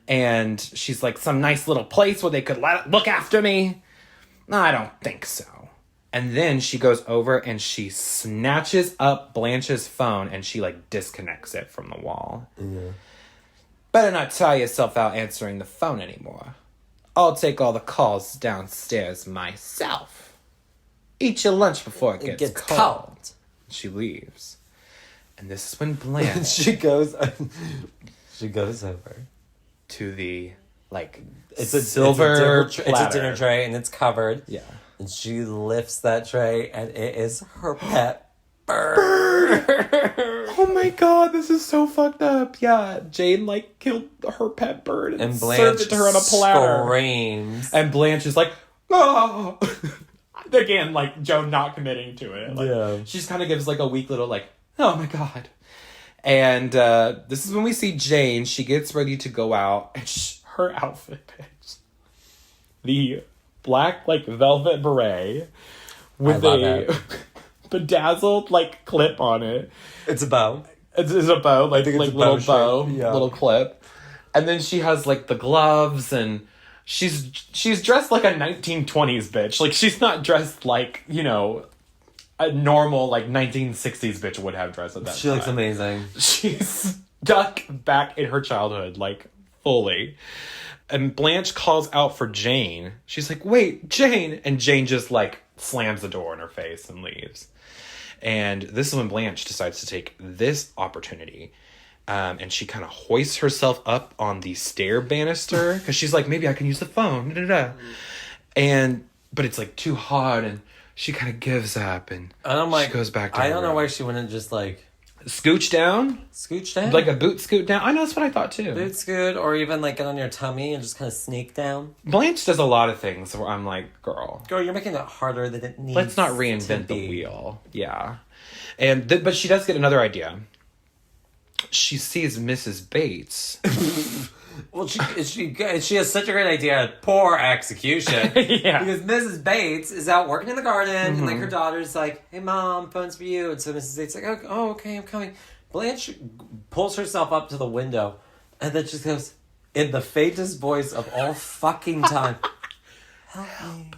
And she's like, some nice little place where they could look after me? I don't think so. And then she goes over and she snatches up Blanche's phone and she, like, disconnects it from the wall. Yeah. Better not tire yourself out answering the phone anymore. I'll take all the calls downstairs myself. Eat your lunch before it gets cold. She leaves. And this is when Blanche... she goes over to the, like, it's silver it's a dinner tray, and it's covered. Yeah. And she lifts that tray, and it is her pet bird. Oh my god, this is so fucked up. Yeah, Jane, like, killed her pet bird and served it to her on a platter. Screams. And Blanche is like, oh! Again, like, Joan not committing to it. Like, yeah. She just kind of gives, like, a weak little, like, oh my god. And this is when we see Jane. She gets ready to go out. And her outfit, bitch. The black, like, velvet beret with a bedazzled, like, clip on it. It's a bow. It's a bow, like little bow, yeah. little clip. And then she has, like, the gloves, and she's dressed like a 1920s bitch. Like, she's not dressed like, you know, a normal, like, 1960s bitch would have dressed at that time. She looks amazing. She's stuck back in her childhood, like, fully. And Blanche calls out for Jane. She's like, wait, Jane! And Jane just, like, slams the door in her face and leaves. And this is when Blanche decides to take this opportunity. And she kind of hoists herself up on the stair banister. Because she's like, maybe I can use the phone. But it's, like, too hot, and she kind of gives up, and she goes back to her know room. why she wouldn't just, like... Scooch down? Scooch down? Like a boot scoot down? I know, that's what I thought, too. Boot scoot, or even, like, get on your tummy and just kind of sneak down. Blanche does a lot of things where I'm like, girl, you're making it harder than it needs. let's not reinvent the wheel. Yeah. And but she does get another idea. She sees Mrs. Bates. Well, she has such a great idea. Poor execution. Yeah. Because Mrs. Bates is out working in the garden, and, like, her daughter's like, hey, Mom, phone's for you. And so Mrs. Bates is like, oh, okay, I'm coming. Blanche pulls herself up to the window, and then just goes, in the faintest voice of all fucking time, help me.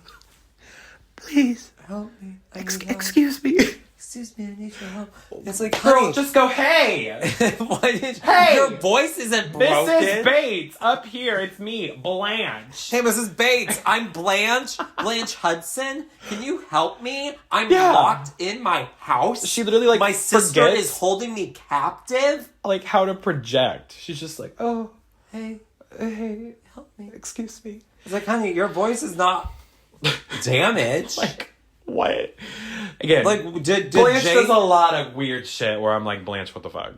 Please. Help me. Excuse me. Excuse me, I need your help. It's like, Girl, honey, just go, hey! hey! Your voice isn't broken. Mrs. Bates, up here, it's me, Blanche. Hey, Mrs. Bates, I'm Blanche. Blanche Hudson. Can you help me? I'm locked in my house. She literally, like, my sister forgets, is holding me captive. like, how to project. She's just like, oh, Hey, help me, excuse me. it's like, honey, your voice is not damaged. Like, what? Again, like, did Blanche Jane... does a lot of weird shit where I'm like, Blanche, what the fuck?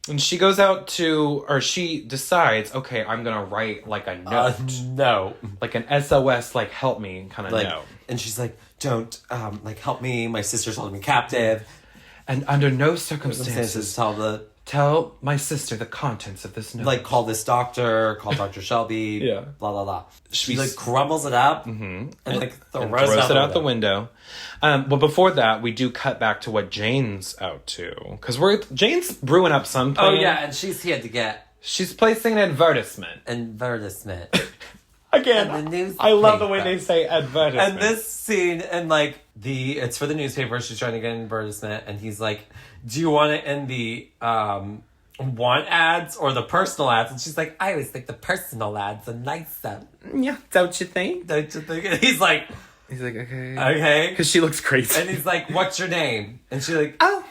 And she goes out she decides, okay, I'm gonna write, like, a note. No. Like an SOS, like, help me kind of Like, note. and she's like, don't, like, help me. My sister's holding me captive. And under no circumstances, tell my sister the contents of this note. Like, call this doctor, call Dr. Shelby, Yeah. blah, blah, blah. She, like, crumbles it up and like, throws it out the window. But before that, we do cut back to what Jane's out to. Because Jane's brewing up something. Oh, yeah, and she's here to get... She's placing an advertisement. Again, I love the way they say advertisement. And this scene, and, like, it's for the newspaper, she's trying to get an advertisement, and he's like, do you want it in the, want ads or the personal ads? And she's like, I always think the personal ads are nicer. Yeah, don't you think? Don't you think? And he's like, okay. Okay. Because she looks crazy. And he's like, what's your name? And she's like, oh,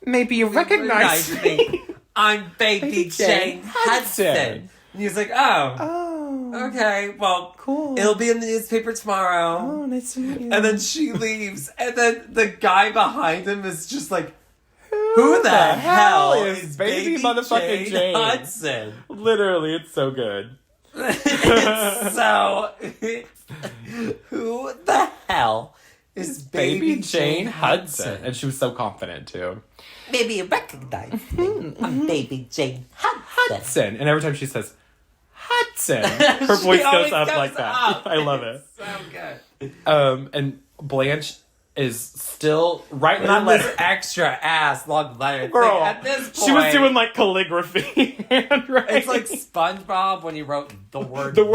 maybe you recognize me. I'm Baby Jane Hudson. And he's like, okay, well, cool. It'll be in the newspaper tomorrow. Oh, nice to meet you. And then she leaves. And then the guy behind him is just like, who the hell is baby motherfucking Jane Hudson? Literally, it's so good. Who the hell is baby Jane Hudson? And she was so confident, too. Maybe you recognize me. I'm baby Jane Hudson. And every time she says, Hudson, her voice goes up like that. I love it. So good. And Blanche is still writing Not that this letter. extra ass long letter. Girl, like, at this point, she was doing, like, calligraphy handwriting. It's like SpongeBob when he wrote the word the.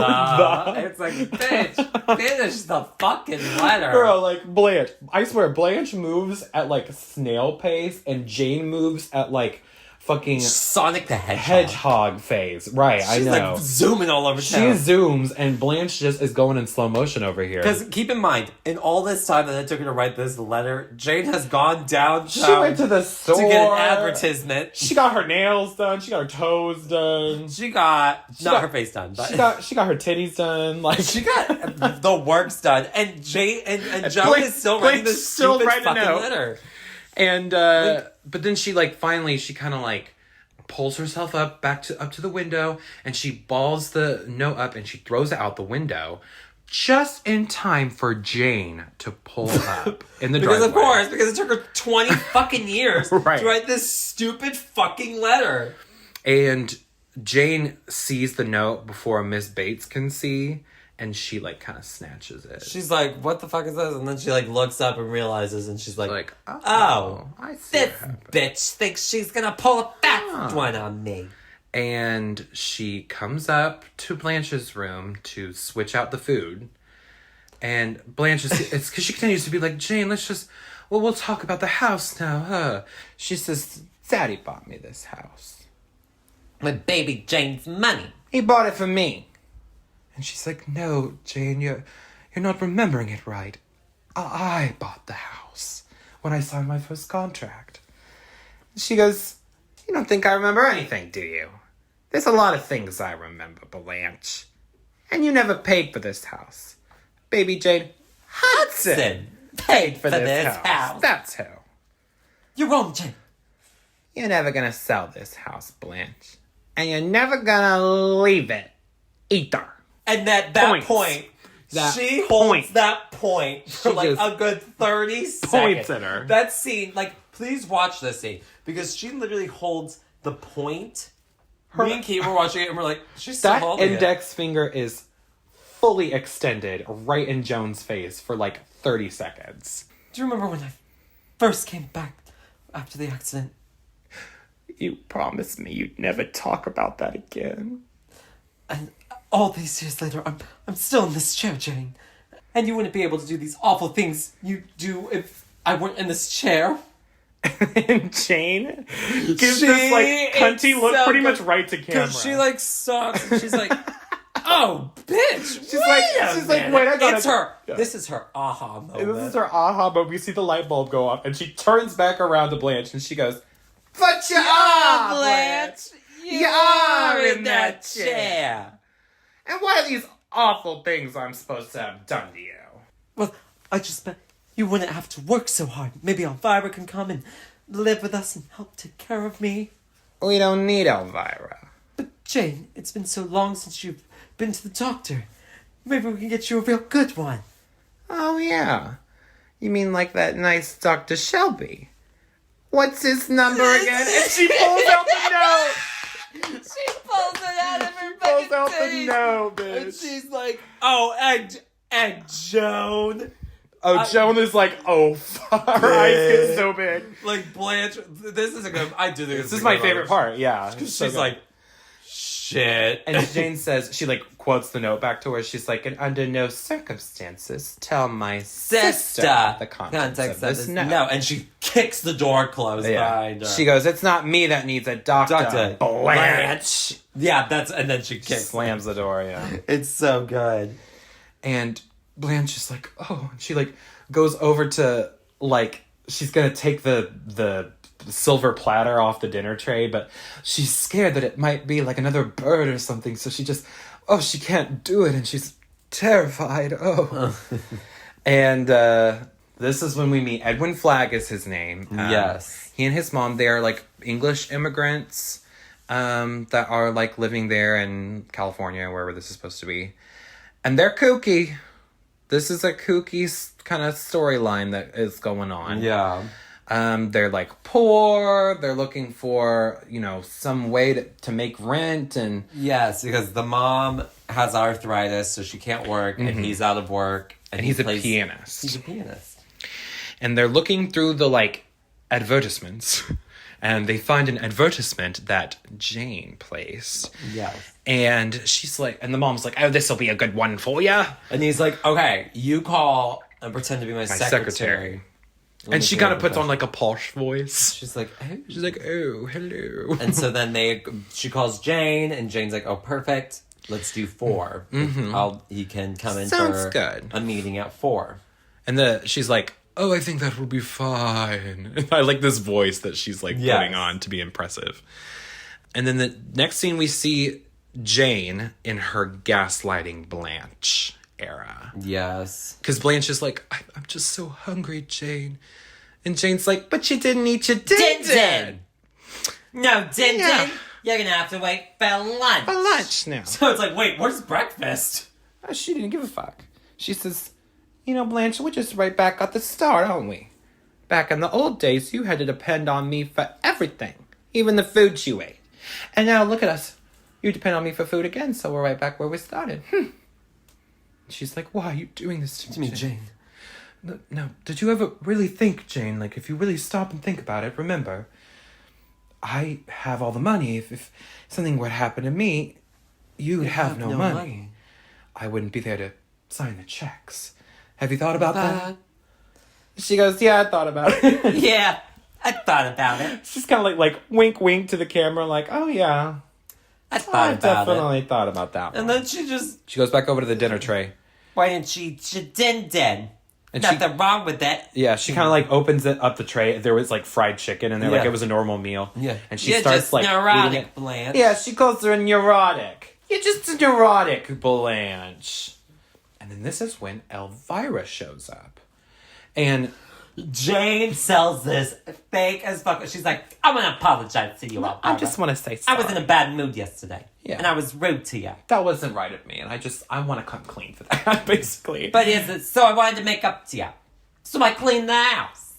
It's like, bitch, finish the fucking letter. Girl, like, Blanche. I swear, Blanche moves at, like, snail pace, and Jane moves at, like, fucking Sonic the Hedgehog phase. Right, I know. She's like zooming all over She town. zooms, and Blanche just is going in slow motion over here. Because keep in mind, in all this time that it took her to write this letter, Jane has gone downtown. She went to the store to get an advertisement. She got her nails done. She got her toes done. She got her face done, but she got her titties done. Like she got the works done. And Jane and Joan is still writing this still stupid writing fucking a note. letter. And but then she finally kind of pulls herself up up to the window, and she balls the note up and she throws it out the window just in time for Jane to pull up in the driveway. Because it took her 20 fucking years to write this stupid fucking letter. And Jane sees the note before Miss Bates can see, And she, like, kind of snatches it. She's like, what the fuck is this? And then she, like, looks up and realizes, and she's like, oh, I see this bitch thinks she's gonna pull a fast one on me. And she comes up to Blanche's room to switch out the food. And Blanche it's because she continues to be like, Jane, we'll talk about the house now, huh? She says, Daddy bought me this house. With baby Jane's money. He bought it for me. And she's like, no, Jane, you're not remembering it right. I bought the house when I signed my first contract. She goes, you don't think I remember anything, do you? There's a lot of things I remember, Blanche. And you never paid for this house. Baby Jane Hudson paid for this house. That's who. You're wrong, Jane. You're never gonna sell this house, Blanche. And you're never gonna leave it either. And at that point, she holds that point for like a good 30 seconds. Points at her. That scene, like, please watch this scene. Because she literally holds the point. Me and Kate were watching it and we're like, she's still holding it. That index finger is fully extended right in Joan's face for like 30 seconds. Do you remember when I first came back after the accident? You promised me you'd never talk about that again. And all these years later, I'm still in this chair, Jane. And you wouldn't be able to do these awful things you do if I weren't in this chair. And Jane gives this like cunty look pretty much right to camera. Because she like sucks and she's like, oh, bitch. She's like, wait, I gotta... It's her. Yeah. This is her aha moment. This is her aha moment. We see the light bulb go off and she turns back around to Blanche and she goes, but you are, Blanche. You are in that chair. And what are these awful things I'm supposed to have done to you? Well, I just bet you wouldn't have to work so hard. Maybe Elvira can come and live with us and help take care of me. We don't need Elvira. But Jane, it's been so long since you've been to the doctor. Maybe we can get you a real good one. Oh, yeah. You mean like that nice Dr. Shelby? What's his number again? And she pulls out the note. She pulls it out of her pulls out the note, bitch. And she's like, oh, and Joan. Oh, Joan is like, oh, fuck. Her eyes get so big. Like, Blanche, this is a good... I do think this is my favorite part, yeah. She's like, shit. And Jane says, she like quotes the note back to her. She's like, and under no circumstances tell my sister the contents of this note. No, and she kicks the door closed behind her. She goes, it's not me that needs a doctor. Blanche. Yeah, and then she kicks. Slams the door, yeah. It's so good. And Blanche is like, oh, and she like goes over to like, she's gonna take the silver platter off the dinner tray, but she's scared that it might be like another bird or something, so she can't do it, and she's terrified. And this is when we meet Edwin Flagg is his name. Yes. He and his mom, they are like English immigrants that are like living there in California, wherever this is supposed to be. And they're kooky. This is a kooky kind of storyline that is going on. Yeah. They're like poor. They're looking for, some way to make rent and... Yes, because the mom has arthritis, so she can't work, and he's out of work. And he's a pianist. He's a pianist. And they're looking through the, advertisements, and they find an advertisement that Jane placed. Yes. And she's like... And the mom's like, oh, this'll be a good one for you. And he's like, okay, you call and pretend to be my secretary. And she kind of puts on, a posh voice. She's like, oh. She's like, oh, hello. And so then she calls Jane, and Jane's like, oh, perfect. Let's do 4. Mm-hmm. He can come in for a meeting at 4. And she's like, oh, I think that will be fine. And I like this voice that she's, putting on to be impressive. And then the next scene we see Jane in her gaslighting Blanche era. Yes. Because Blanche is like, I'm just so hungry, Jane. And Jane's like, but you didn't eat your din-din. No, din-din. Yeah. You're going to have to wait for lunch. For lunch now. So it's like, wait, where's breakfast? She didn't give a fuck. She says, Blanche, we're just right back at the start, aren't we? Back in the old days, you had to depend on me for everything. Even the food you ate. And now look at us. You depend on me for food again, so we're right back where we started. She's like, why are you doing this to me, me, Jane. No, did you ever really think, Jane, like, if you really stop and think about it, remember, I have all the money. If something would happen to me, you'd have no money. I wouldn't be there to sign the checks. Have you thought about that? She goes, yeah, I thought about it. Yeah, I thought about it. She's kind of like wink, wink to the camera, like, oh, yeah. I definitely thought about that one. And then she goes back over to the dinner tray. why didn't she din? And Nothing wrong with that. Yeah, she kind of like opens it up the tray. There was like fried chicken in there, like it was a normal meal. Yeah. And she You're starts just like neurotic, eating it. Blanche. Yeah, she calls her a neurotic. You're just a neurotic, Blanche. And then this is when Elvira shows up. And Jane sells this fake as fuck. She's like, I want to apologize to you, Elvira. I just want to say sorry. I was in a bad mood yesterday. Yeah. And I was rude to you. That wasn't right of me, and I want to come clean for that, basically. But so I wanted to make up to you. So I cleaned the house.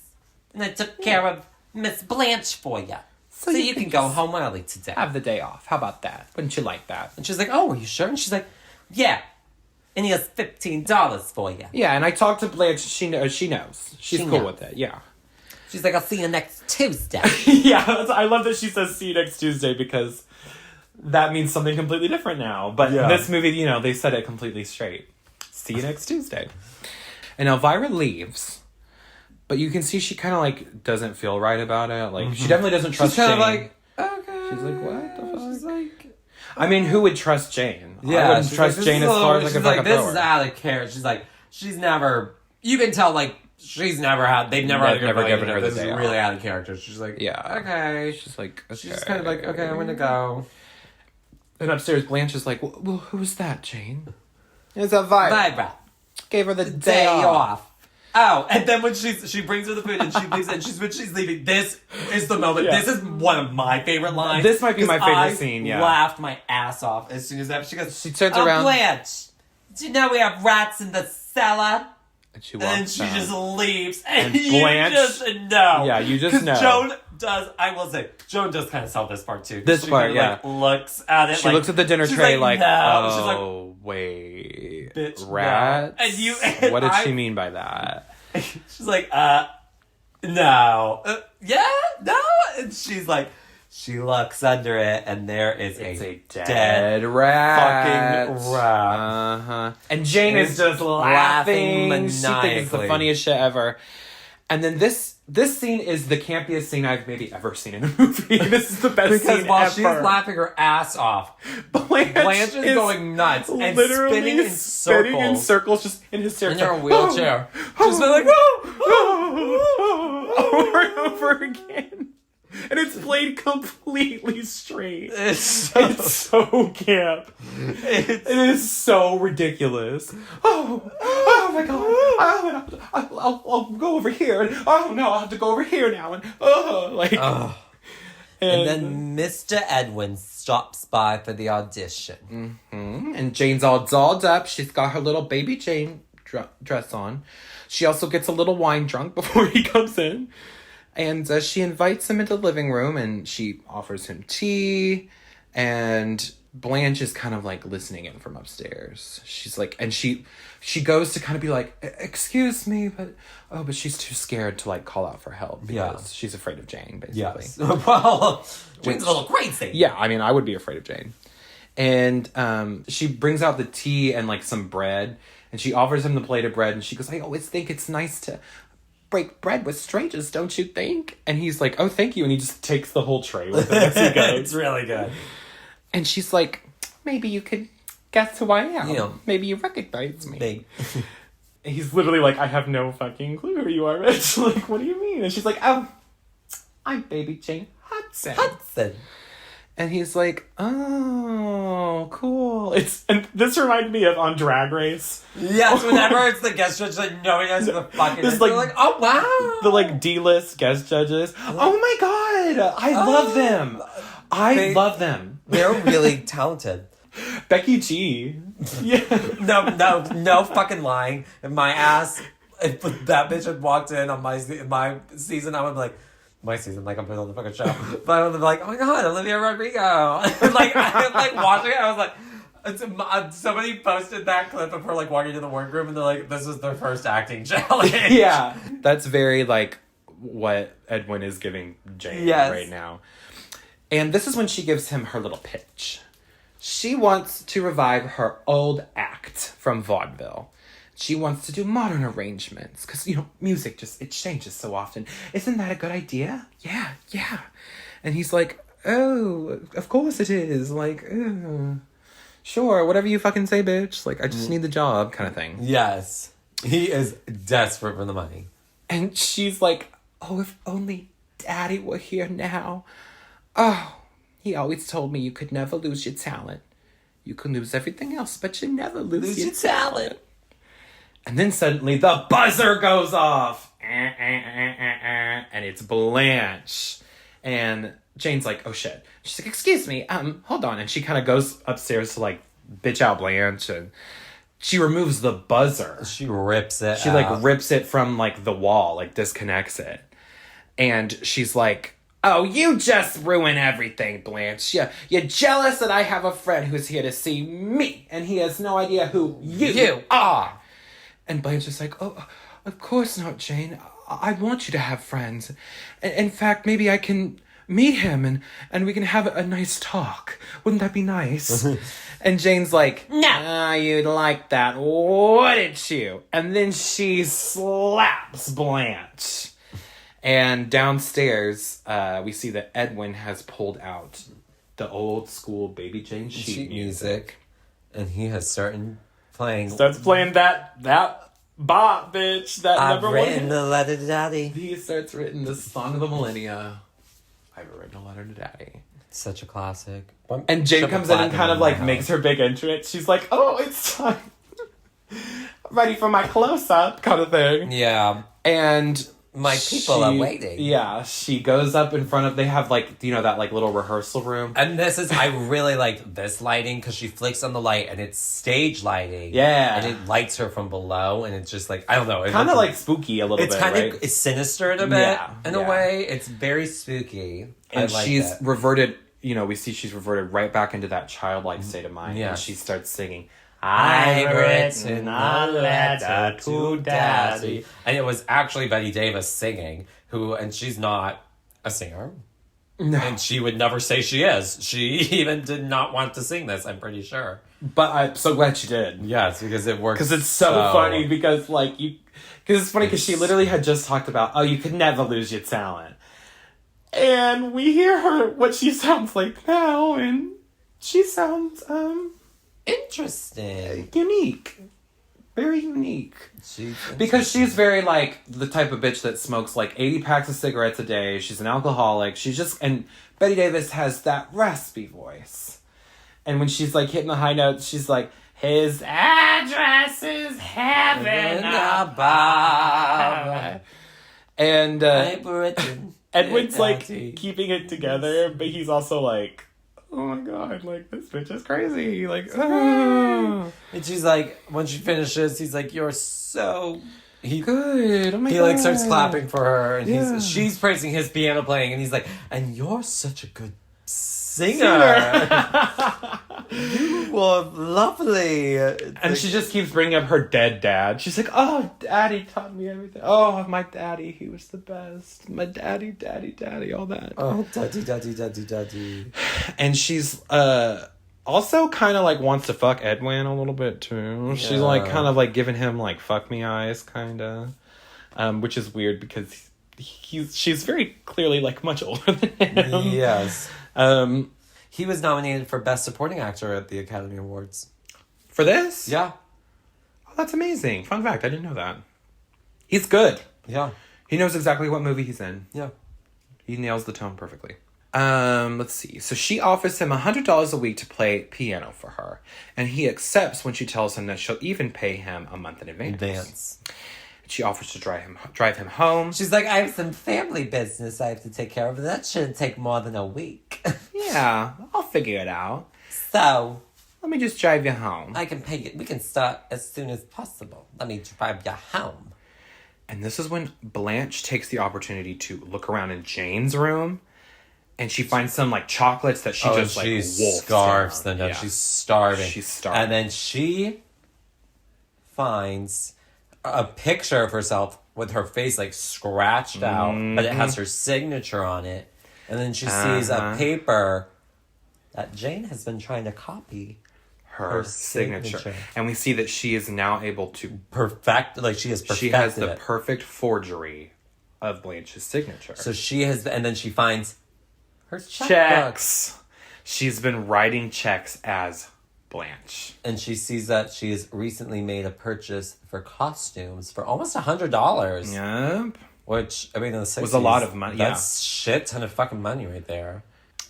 And I took care of Miss Blanche for you. So you can go home early today. Have the day off. How about that? Wouldn't you like that? And she's like, oh, are you sure? And she's like, yeah. And he has $15 for you. Yeah, and I talked to Blanche. She knows. She's cool with it. Yeah. She's like, I'll see you next Tuesday. Yeah, I love that she says see you next Tuesday because that means something completely different now. But in this movie, they said it completely straight. See you next Tuesday. And Elvira leaves. But you can see she kind of like doesn't feel right about it. Like she definitely doesn't trust Jane. She's kind of like, okay. She's like, what the fuck? She's like, I mean, who would trust Jane? yeah, I wouldn't trust Jane as far as like she's if I like, could this throw is her. out of character. She's like, she's never. You can tell like they've never had a good given her the this day is off. really out of character. She's like, Yeah. okay. She's like, okay. She's kind of like, okay, I'm gonna go. And upstairs, Blanche is like, well, who's that, Jane? It's Elvira. Vibra. Gave her the Day off. Oh, and then when she brings her the food and she leaves, and when she's leaving, this is the moment. Yeah. This is one of my favorite lines. This might be my 'cause favorite scene, yeah. I laughed my ass off as soon as that. She goes, She turns oh, around. Blanche, do you know we have rats in the cellar? And she And then walks she down. just leaves. And And you Blanche- just know. Yeah, you just know. Because Joan does, I will say, Joan does kind of sell this part too. This she part, kind of, like, looks at it She looks at the dinner she's tray like, no. She's like, oh, wait. Bitch, no. Rats? And what did she mean by that? she's like, no. Yeah? No? And she's like, she looks under it, and there is It's a dead dead rat. fucking rat. Uh-huh. And Jane is Is just laughing. laughing She thinks it's the maniacally. funniest shit ever. And then this scene is the campiest scene I've maybe ever seen in a movie. This is the best Because scene while ever. she's laughing her ass off, Blanche is going nuts and literally spinning in spinning in circles, just in hysterics. in her like, wheelchair. oh, She's been like, over and over again. And it's played completely straight. It's so camp. It is so ridiculous. Oh my god. I'll go over here. And, oh no, I'll have to go over here now. And And then Mr. Edwin stops by for the audition. And Jane's all dolled up. She's got her little baby Jane dress on. She also gets a little wine drunk before he comes in. And she invites him into the living room and she offers him tea. And Blanche is kind of like listening in from upstairs. She's like, and she goes to kind of be like, excuse me, but she's too scared to like call out for help because she's afraid of Jane, basically. Yes. Well, Jane's a little crazy. Yeah, I mean, I would be afraid of Jane. And she brings out the tea and like some bread. And she offers him the plate of bread. And she goes, I always think it's nice to break bread with strangers, don't you think? And he's like, oh, thank you. And he just takes the whole tray with him as he goes. It's really good. And she's like, maybe you could guess who I am. Yeah. Maybe you recognize me. Big. He's literally like, I have no fucking clue who you are, bitch. Like, what do you mean? And she's like, oh, I'm baby Jane Hudson. And he's like, oh, cool. And this reminded me of on Drag Race. Yes, whenever it's the guest judge, like nobody knows who the fucking This is. like, They're like, oh wow. The like D-list guest judges. Oh my god. I love them. I love them. They're really talented. Becky G. Yeah. No fucking lying. If my ass, if that bitch had walked in on my season, I would be like, my season, like I'm putting on the fucking show. But I would be like, oh my god, Olivia Rodrigo. I watching it, I was like, Somebody posted that clip of her like walking to the wardrobe, and they're like, "This is their first acting challenge." Yeah, that's very like what Edwin is giving Jane right now. And this is when she gives him her little pitch. She wants to revive her old act from vaudeville. She wants to do modern arrangements because, music it changes so often. Isn't that a good idea? Yeah. And he's like, oh, of course it is. Like, sure, whatever you fucking say, bitch. Like, I just need the job kind of thing. Yes. He is desperate for the money. And she's like, oh, if only Daddy were here now. Oh, he always told me you could never lose your talent. You can lose everything else, but you never lose your talent. And then suddenly the buzzer goes off. And it's Blanche. And Jane's like, oh shit. She's like, excuse me, hold on. And she kind of goes upstairs to like bitch out Blanche. And she removes the buzzer. She rips it She like rips it from like the wall, like disconnects it. And she's like, oh, you just ruin everything, Blanche. You're jealous that I have a friend who's here to see me. And he has no idea who you are. And Blanche is like, oh, of course not, Jane. I want you to have friends. In fact, maybe I can meet him and we can have a nice talk. Wouldn't that be nice? And Jane's like, no, you'd like that, wouldn't you? And then she slaps Blanche. And downstairs, we see that Edwin has pulled out the old school Baby Jane sheet music. And he has started playing that bop, bitch. That I've number written one. a letter to Daddy. He starts written the song of the millennia. I've written a letter to Daddy. Such a classic. And Jane comes in and kind of like makes her big entrance. She's like, oh, it's time. Ready for my close-up kind of thing. Yeah. And my people are waiting. Yeah, she goes up in front of, they have like, that like little rehearsal room. And I really like this lighting because she flicks on the light and it's stage lighting. Yeah. And it lights her from below and it's just like, I don't know. It's kind of like spooky a little bit, right? It's sinister in a bit, in a way. It's very spooky. And she's reverted, we see she's reverted right back into that childlike state of mind. Yeah. And she starts singing, I've written a letter to Daddy. And it was actually Bette Davis singing, and she's not a singer. No. And she would never say she is. She even did not want to sing this, I'm pretty sure. But I'm so glad she did. Yes, because it works. Because it's so funny, because it's funny because she literally had just talked about, oh, you could never lose your talent. And we hear her, what she sounds like now, and she sounds, interesting. Unique. Very unique. Because she's very, like, the type of bitch that smokes, like, 80 packs of cigarettes a day. She's an alcoholic. And Bette Davis has that raspy voice. And when she's, like, hitting the high notes, she's like, his address is heaven above. And, Edwin's, like, keeping it together, but he's also, like, oh my god, like, this bitch is crazy. Like, oh. And she's like, when she finishes, he's like, you're so good. Oh my god. He like starts clapping for her and she's praising his piano playing and he's like, and you're such a good singer. You were lovely. And she just keeps bringing up her dead dad. She's like, oh, Daddy taught me everything. Oh, my daddy, he was the best. My daddy, all that. Oh, daddy. And she's also kind of like wants to fuck Edwin a little bit too. Yeah. She's like kind of like giving him like fuck me eyes kind of. Which is weird because she's very clearly like much older than him. Yes. He was nominated for Best Supporting Actor at the Academy Awards. For this? Yeah. Oh, that's amazing. Fun fact, I didn't know that. He's good. Yeah. He knows exactly what movie he's in. Yeah. He nails the tone perfectly. Let's see. So she offers him $100 a week to play piano for her. And he accepts when she tells him that she'll even pay him a month in advance. She offers to drive him home. She's like, I have some family business I have to take care of. That shouldn't take more than a week. Yeah, I'll figure it out. So, let me just drive you home. I can pay you. We can start as soon as possible. Let me drive you home. And this is when Blanche takes the opportunity to look around in Jane's room. And she finds some like chocolates that she just like wolfs scarfs down. them down. She's starving. She's starving. And then she finds a picture of herself with her face like scratched out, but it has her signature on it. And then she sees a paper that Jane has been trying to copy. Her signature. And we see that she is now able to perfect, like she has perfected She has the perfect forgery of Blanche's signature. So she has, and then she finds her checks. She's been writing checks as Blanche. And she sees that she has recently made a purchase for costumes for almost $100. Yep. Which, I mean, in the 60s, was a lot of money. That's shit ton of fucking money right there.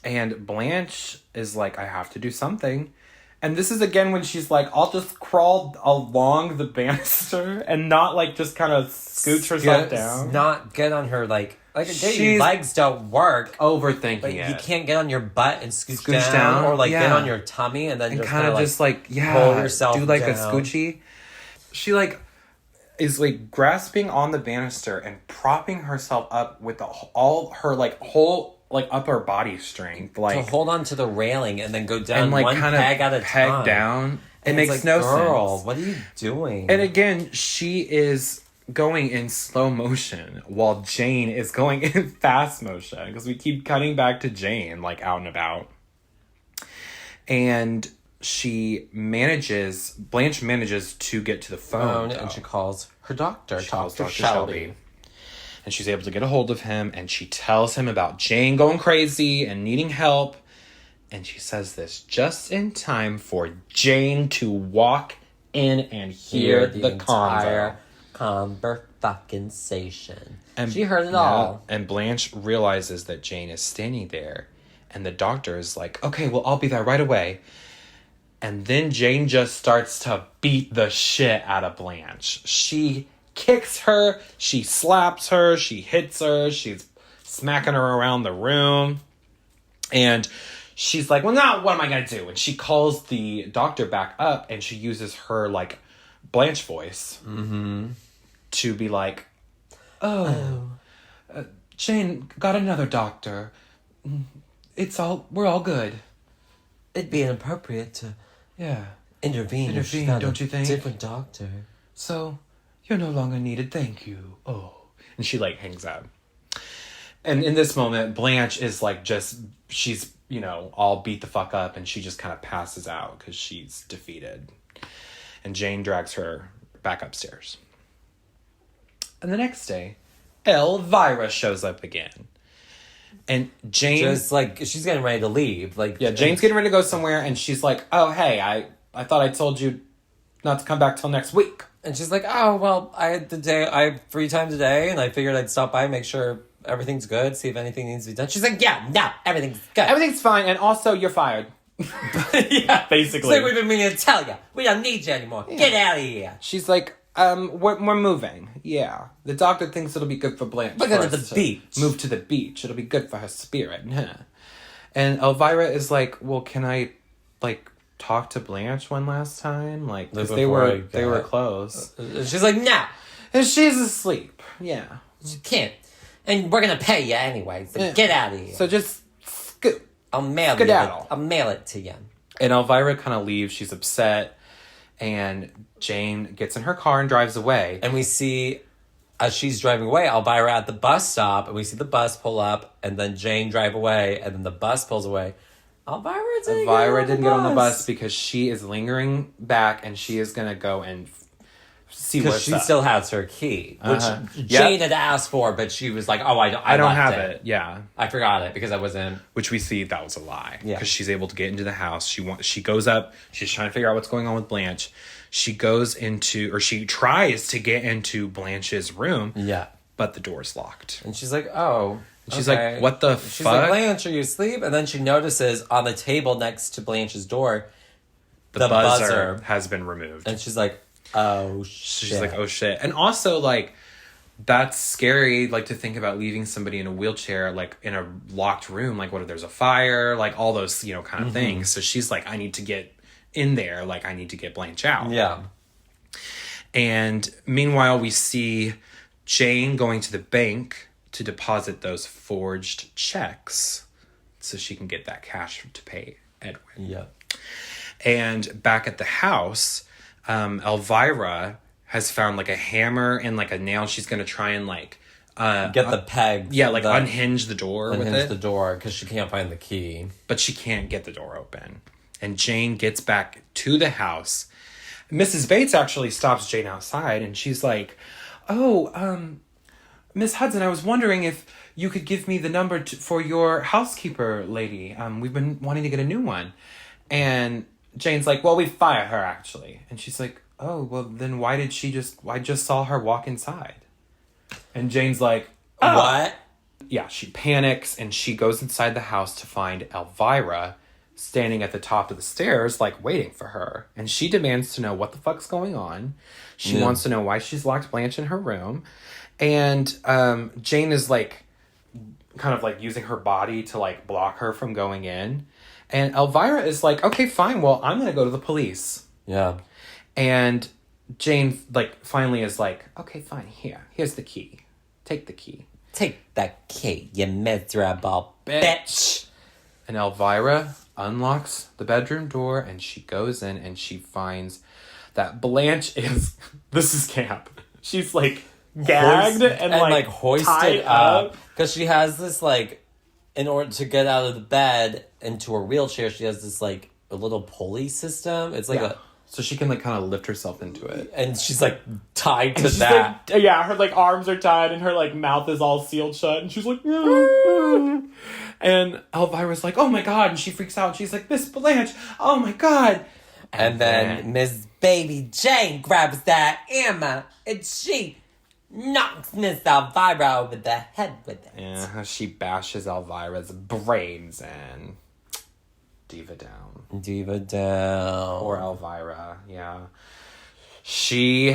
And Blanche is like, I have to do something. And this is again when she's like, I'll just crawl along the banister and not like just kind of scooch herself down. Not get on her like your legs don't work. Overthinking but it. You can't get on your butt and scooch down or like get on your tummy and then and just kind of just like pull yourself do like down. a scoochie. She like is like grasping on the banister and propping herself up with all her like whole like upper body strength, like to hold on to the railing and then go down and like one kind peg of at a peg time. down. It And makes it's like, no girl, sense. what are you doing? And again, she is going in slow motion while Jane is going in fast motion because we keep cutting back to Jane like out and about. And Blanche manages to get to the phone and she calls her doctor, Dr. Shelby. And she's able to get a hold of him and she tells him about Jane going crazy and needing help. And she says this just in time for Jane to walk in and hear the entire conversation. And she heard it all. And Blanche realizes that Jane is standing there. And the doctor is like, okay, well, I'll be there right away. And then Jane just starts to beat the shit out of Blanche. She kicks her, she slaps her, she hits her, she's smacking her around the room. And she's like, well, now what am I going to do? And she calls the doctor back up and she uses her, like, Blanche voice to be like, Jane got another doctor. We're all good. It'd be inappropriate to intervene if she got don't you think? Different doctor. So, you're no longer needed, thank you. Oh. And she, like, hangs up. And in this moment, Blanche is, like, she's, all beat the fuck up, and she just kind of passes out because she's defeated. And Jane drags her back upstairs. And the next day, Elvira shows up again. And Jane... just, like, she's getting ready to leave. Like, yeah, Jane's getting ready to go somewhere, and she's like, oh, hey, I thought I told you not to come back till next week. And she's like, oh, well, I have free time today, and I figured I'd stop by, make sure everything's good, see if anything needs to be done. She's like, yeah, no, everything's good. Everything's fine, and also, you're fired. Yeah, basically. It's like we've been meaning to tell you. We don't need you anymore. Yeah. Get out of here. She's like, we're moving. Yeah. The doctor thinks it'll be good for Blanche. We're going to the beach. Move to the beach. It'll be good for her spirit. And Elvira is like, well, can I, like, talk to Blanche one last time? Like, because they were close. She's like, no. And she's asleep. Yeah. She can't. And we're going to pay you anyway. So get out of here. So just scoot. I'll mail it to you. And Elvira kind of leaves. She's upset. And Jane gets in her car and drives away. And we see, as she's driving away, Elvira at the bus stop. And we see the bus pull up. And then Jane drive away. And then the bus pulls away. Elvira didn't get on the bus because she is lingering back. And she is going to go and see what's up. Because she still has her key. Which Jane had asked for. But she was like, oh, I don't left have it. Yeah. I forgot it because I wasn't. Which we see that was a lie. Yeah. Because she's able to get into the house. She goes up. She's trying to figure out what's going on with Blanche. She goes into, or she tries to get into Blanche's room. Yeah. But the door's locked. And she's like, oh. And she's like, what the fuck? She's like, Blanche, are you asleep? And then she notices on the table next to Blanche's door, the buzzer has been removed. And she's like, oh, shit. She's like, oh, shit. And also, like, that's scary, like, to think about leaving somebody in a wheelchair, like, in a locked room. Like, what if there's a fire? Like, all those, kind of things. So she's like, I need to get in there. Like, I need to get Blanche out. Yeah. And meanwhile, we see Jane going to the bank to deposit those forged checks so she can get that cash to pay Edwin. Yeah. And back at the house, Elvira has found like a hammer and like a nail. She's going to try and like... get the peg. Yeah, like unhinge the door with it. Unhinge the door because she can't find the key. But she can't get the door open. And Jane gets back to the house. Mrs. Bates actually stops Jane outside and she's like, Miss Hudson, I was wondering if you could give me the number for your housekeeper lady. We've been wanting to get a new one. And Jane's like, well, we fired her actually. And she's like, oh, well then I just saw her walk inside. And Jane's like, oh. What? Yeah, she panics and she goes inside the house to find Elvira standing at the top of the stairs, like waiting for her. And she demands to know what the fuck's going on. She wants to know why she's locked Blanche in her room. And Jane is like, kind of like using her body to like block her from going in. And Elvira is like, okay, fine. Well, I'm going to go to the police. Yeah. And Jane like finally is like, okay, fine. Here's the key. Take the key. Take the key, you miserable bitch. And Elvira unlocks the bedroom door and she goes in and she finds that Blanche is... This is camp. She's like gagged and like hoisted up. Because she has this like... In order to get out of the bed into her wheelchair, she has this like a little pulley system. It's like a... So she can like kind of lift herself into it. And she's like tied to she's that. Like, yeah, her like arms are tied and her like mouth is all sealed shut. And she's like... And Elvira's like, oh my God. And she freaks out. She's like, Miss Blanche, oh my God. And then Miss Baby Jane grabs that hammer and she knocks Miss Elvira over the head with it. Yeah, she bashes Elvira's brains in. Diva down. Diva down. Or Elvira, yeah. She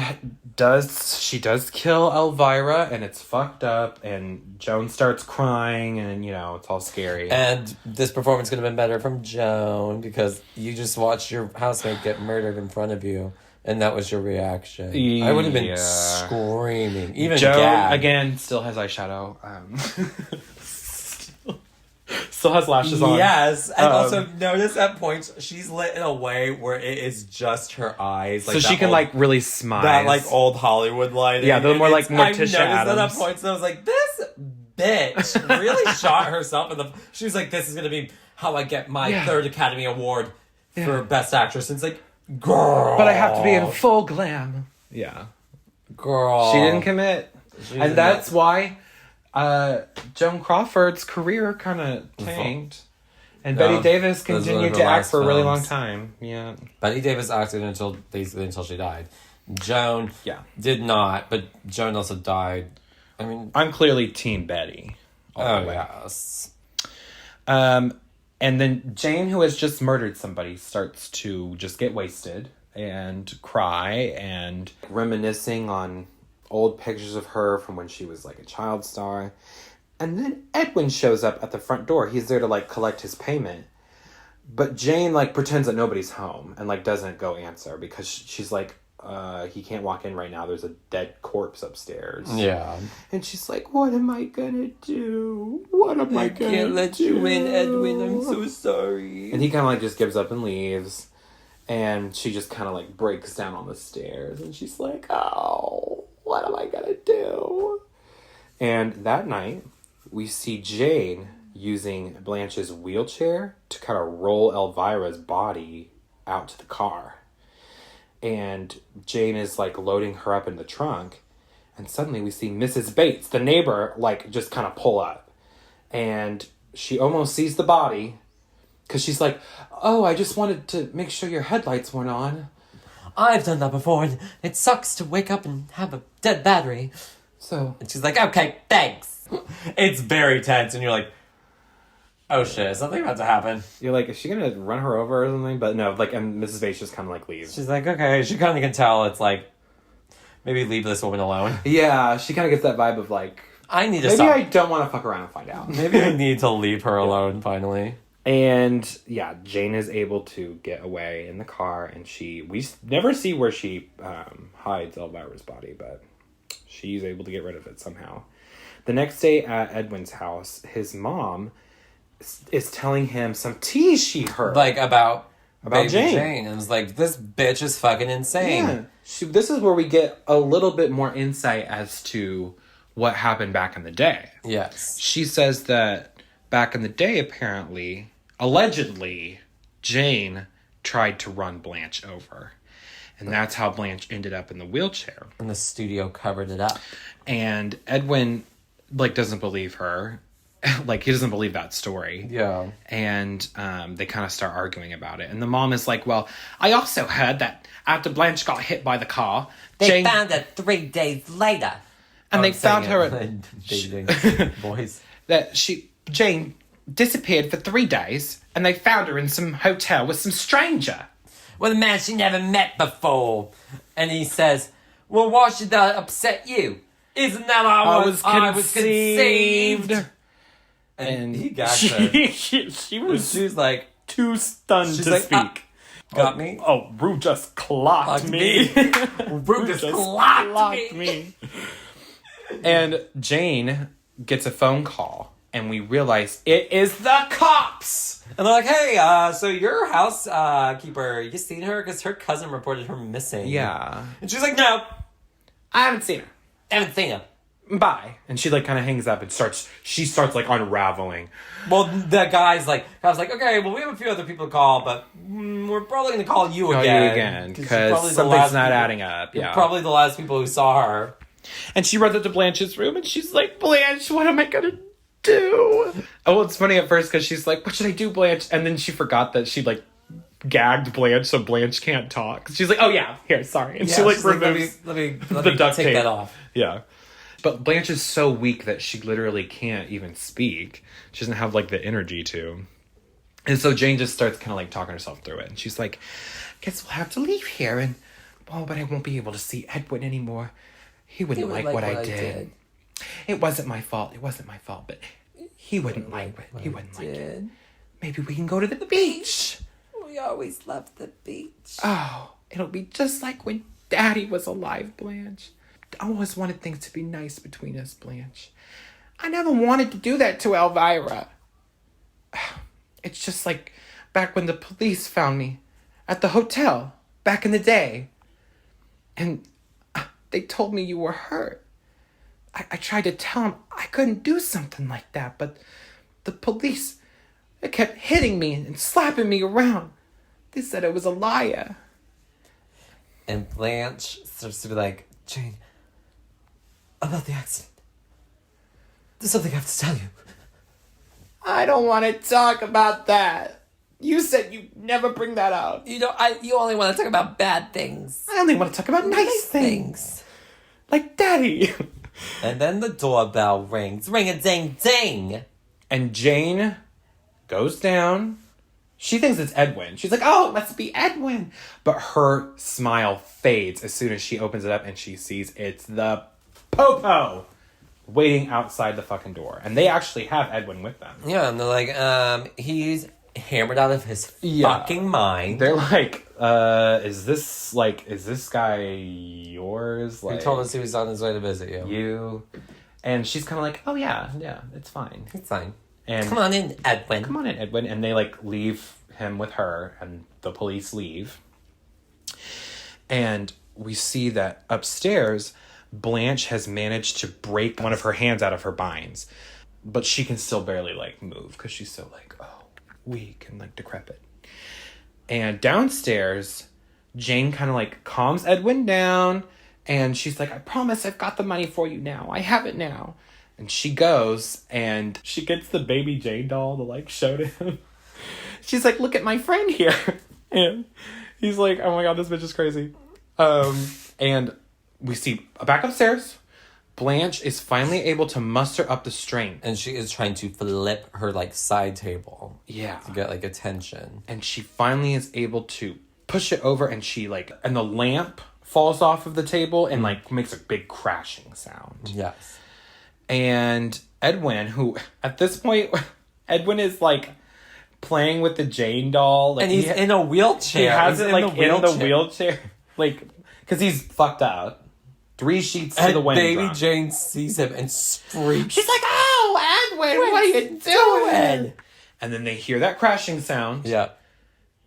does kill Elvira, and it's fucked up, and Joan starts crying, and, you know, it's all scary. And this performance could have been better from Joan, because you just watched your housemate get murdered in front of you, and that was your reaction. Yeah. I would have been screaming. Even Joan, gagged. again, still has eyeshadow. Still has lashes on. Yes, and also notice at points she's lit in a way where it is just her eyes, like so she can like really smile. That like old Hollywood lighting. Yeah, they're more like Morticia I noticed Addams. that at points, and I was like, this bitch really shot herself in the. She was like, this is gonna be how I get my third Academy Award for Best Actress. And it's like, girl, but I have to be in full glam. Yeah, girl, she didn't commit, and that's why. Joan Crawford's career kind of tanked. And Bette Davis continued to act for a really long time. Yeah. Bette Davis acted until she died. Joan did not, but Joan also died. I mean... I'm clearly Team Bette. Oh, yes. And then Jane, who has just murdered somebody, starts to just get wasted and cry and reminiscing on old pictures of her from when she was like a child star. And then Edwin shows up at the front door. He's there to like collect his payment. But Jane like pretends that nobody's home and like doesn't go answer because she's like, he can't walk in right now. There's a dead corpse upstairs. Yeah. And she's like, what am I gonna do? What am I gonna do? I can't let you in, Edwin. I'm so sorry. And he kind of like just gives up and leaves. And she just kind of like breaks down on the stairs. And she's like, oh, what am I gonna do? And that night, we see Jane using Blanche's wheelchair to kind of roll Elvira's body out to the car. And Jane is like loading her up in the trunk. And suddenly we see Mrs. Bates, the neighbor, like just kind of pull up. And she almost sees the body. Because she's like, oh, I just wanted to make sure your headlights weren't on. I've done that before, and it sucks to wake up and have a dead battery. So... And she's like, okay, thanks. It's very tense, and you're like, oh shit, is something about to happen? You're like, is she gonna run her over or something? But no, like, and Mrs. Bates just kind of like leaves. She's like, okay, she kind of can tell it's like, maybe leave this woman alone. Yeah, she kind of gets that vibe of like, I need to maybe stop. I don't want to fuck around and find out. Maybe I need to leave her alone, finally. And yeah, Jane is able to get away in the car, and we never see where she hides Elvira's body, but she's able to get rid of it somehow. The next day at Edwin's house, his mom is telling him some tea she heard. Like, about Baby Jane. And it's like, this bitch is fucking insane. Yeah. This is where we get a little bit more insight as to what happened back in the day. Yes. She says that back in the day, apparently, allegedly, Jane tried to run Blanche over. And that's how Blanche ended up in the wheelchair. And the studio covered it up. And Edwin, like, doesn't believe her. Like, he doesn't believe that story. Yeah. And they kind of start arguing about it. And the mom is like, well, I also heard that after Blanche got hit by the car, They found her 3 days later. And they found her Boys. that Jane disappeared for 3 days, and they found her in some hotel with some stranger. With a man she never met before. And he says, well, why should that upset you? Isn't that I was conceived? And he got her. She was like too stunned to like, speak. Got me? Oh, Rue just clocked me. Rue just clocked me. And Jane gets a phone call, and we realize it is the cops. And they're like, hey, so your housekeeper, you seen her? Because her cousin reported her missing. Yeah. And she's like, no, I haven't seen her. haven't seen her. Bye. And she like kind of hangs up and starts like unraveling. Well, the guy's like, I was like, okay, well, we have a few other people to call, but we're probably going to call you again. Because something's not adding up. You're Yeah. probably the last people who saw her. And she runs up to Blanche's room and she's like, Blanche, what am I going to do? Oh, it's funny at first because she's like, what should I do, Blanche? And then she forgot that she like gagged Blanche so Blanche can't talk. She's like, oh yeah, here, sorry. And she like removes let me the duct take tape. that off. Yeah. But Blanche is so weak that she literally can't even speak. She doesn't have like the energy to. And so Jane just starts kind of like talking herself through it. And she's like, guess we'll have to leave here. And, oh, but I won't be able to see Edwin anymore. He wouldn't like what I did. It wasn't my fault. It wasn't my fault. But he wouldn't like it. He wouldn't like it. Maybe we can go to the beach. We always loved the beach. Oh, it'll be just like when Daddy was alive, Blanche. I always wanted things to be nice between us, Blanche. I never wanted to do that to Elvira. It's just like back when the police found me at the hotel back in the day. And they told me you were hurt. I tried to tell them I couldn't do something like that, but the police, they kept hitting me and slapping me around. They said I was a liar. And Blanche starts to be like, Jane, about the accident. There's something I have to tell you. I don't want to talk about that. You said you never bring that up. You only want to talk about bad things. I only want to talk about nice things. Like Daddy. And then the doorbell rings. Ring-a-ding-ding. And Jane goes down. She thinks it's Edwin. She's like, oh, it must be Edwin. But her smile fades as soon as she opens it up and she sees it's the Popo waiting outside the fucking door. And they actually have Edwin with them. Yeah, and they're like, he's hammered out of his fucking mind. They're like, is this guy yours? Like, He told us he was on his way to visit you. You. And she's kind of like, oh yeah, it's fine. It's fine. And come on in, Edwin. Come on in, Edwin. And they like leave him with her and the police leave. And we see that upstairs, Blanche has managed to break one of her hands out of her binds. But she can still barely like move because she's so like, weak and like decrepit. And downstairs, Jane kind of like calms Edwin down and she's like, I promise I've got the money for you now. I have it now. And she goes and she gets the baby Jane doll to like show to him. She's like, look at my friend here. And he's like, oh my God, this bitch is crazy. And we see back upstairs, Blanche is finally able to muster up the strength. And she is trying to flip her, like, side table. Yeah. To get, like, attention. And she finally is able to push it over and she, like... And the lamp falls off of the table and, like, makes a big crashing sound. Yes. And Edwin, who... At this point, Edwin is, like, playing with the Jane doll. Like, and he's in a wheelchair. He has it, like, in the wheelchair. Like, because he's fucked out. 3 sheets to the window. Baby Jane sees him and screams. She's like, oh, Edwin, what are you doing? And then they hear that crashing sound. Yeah.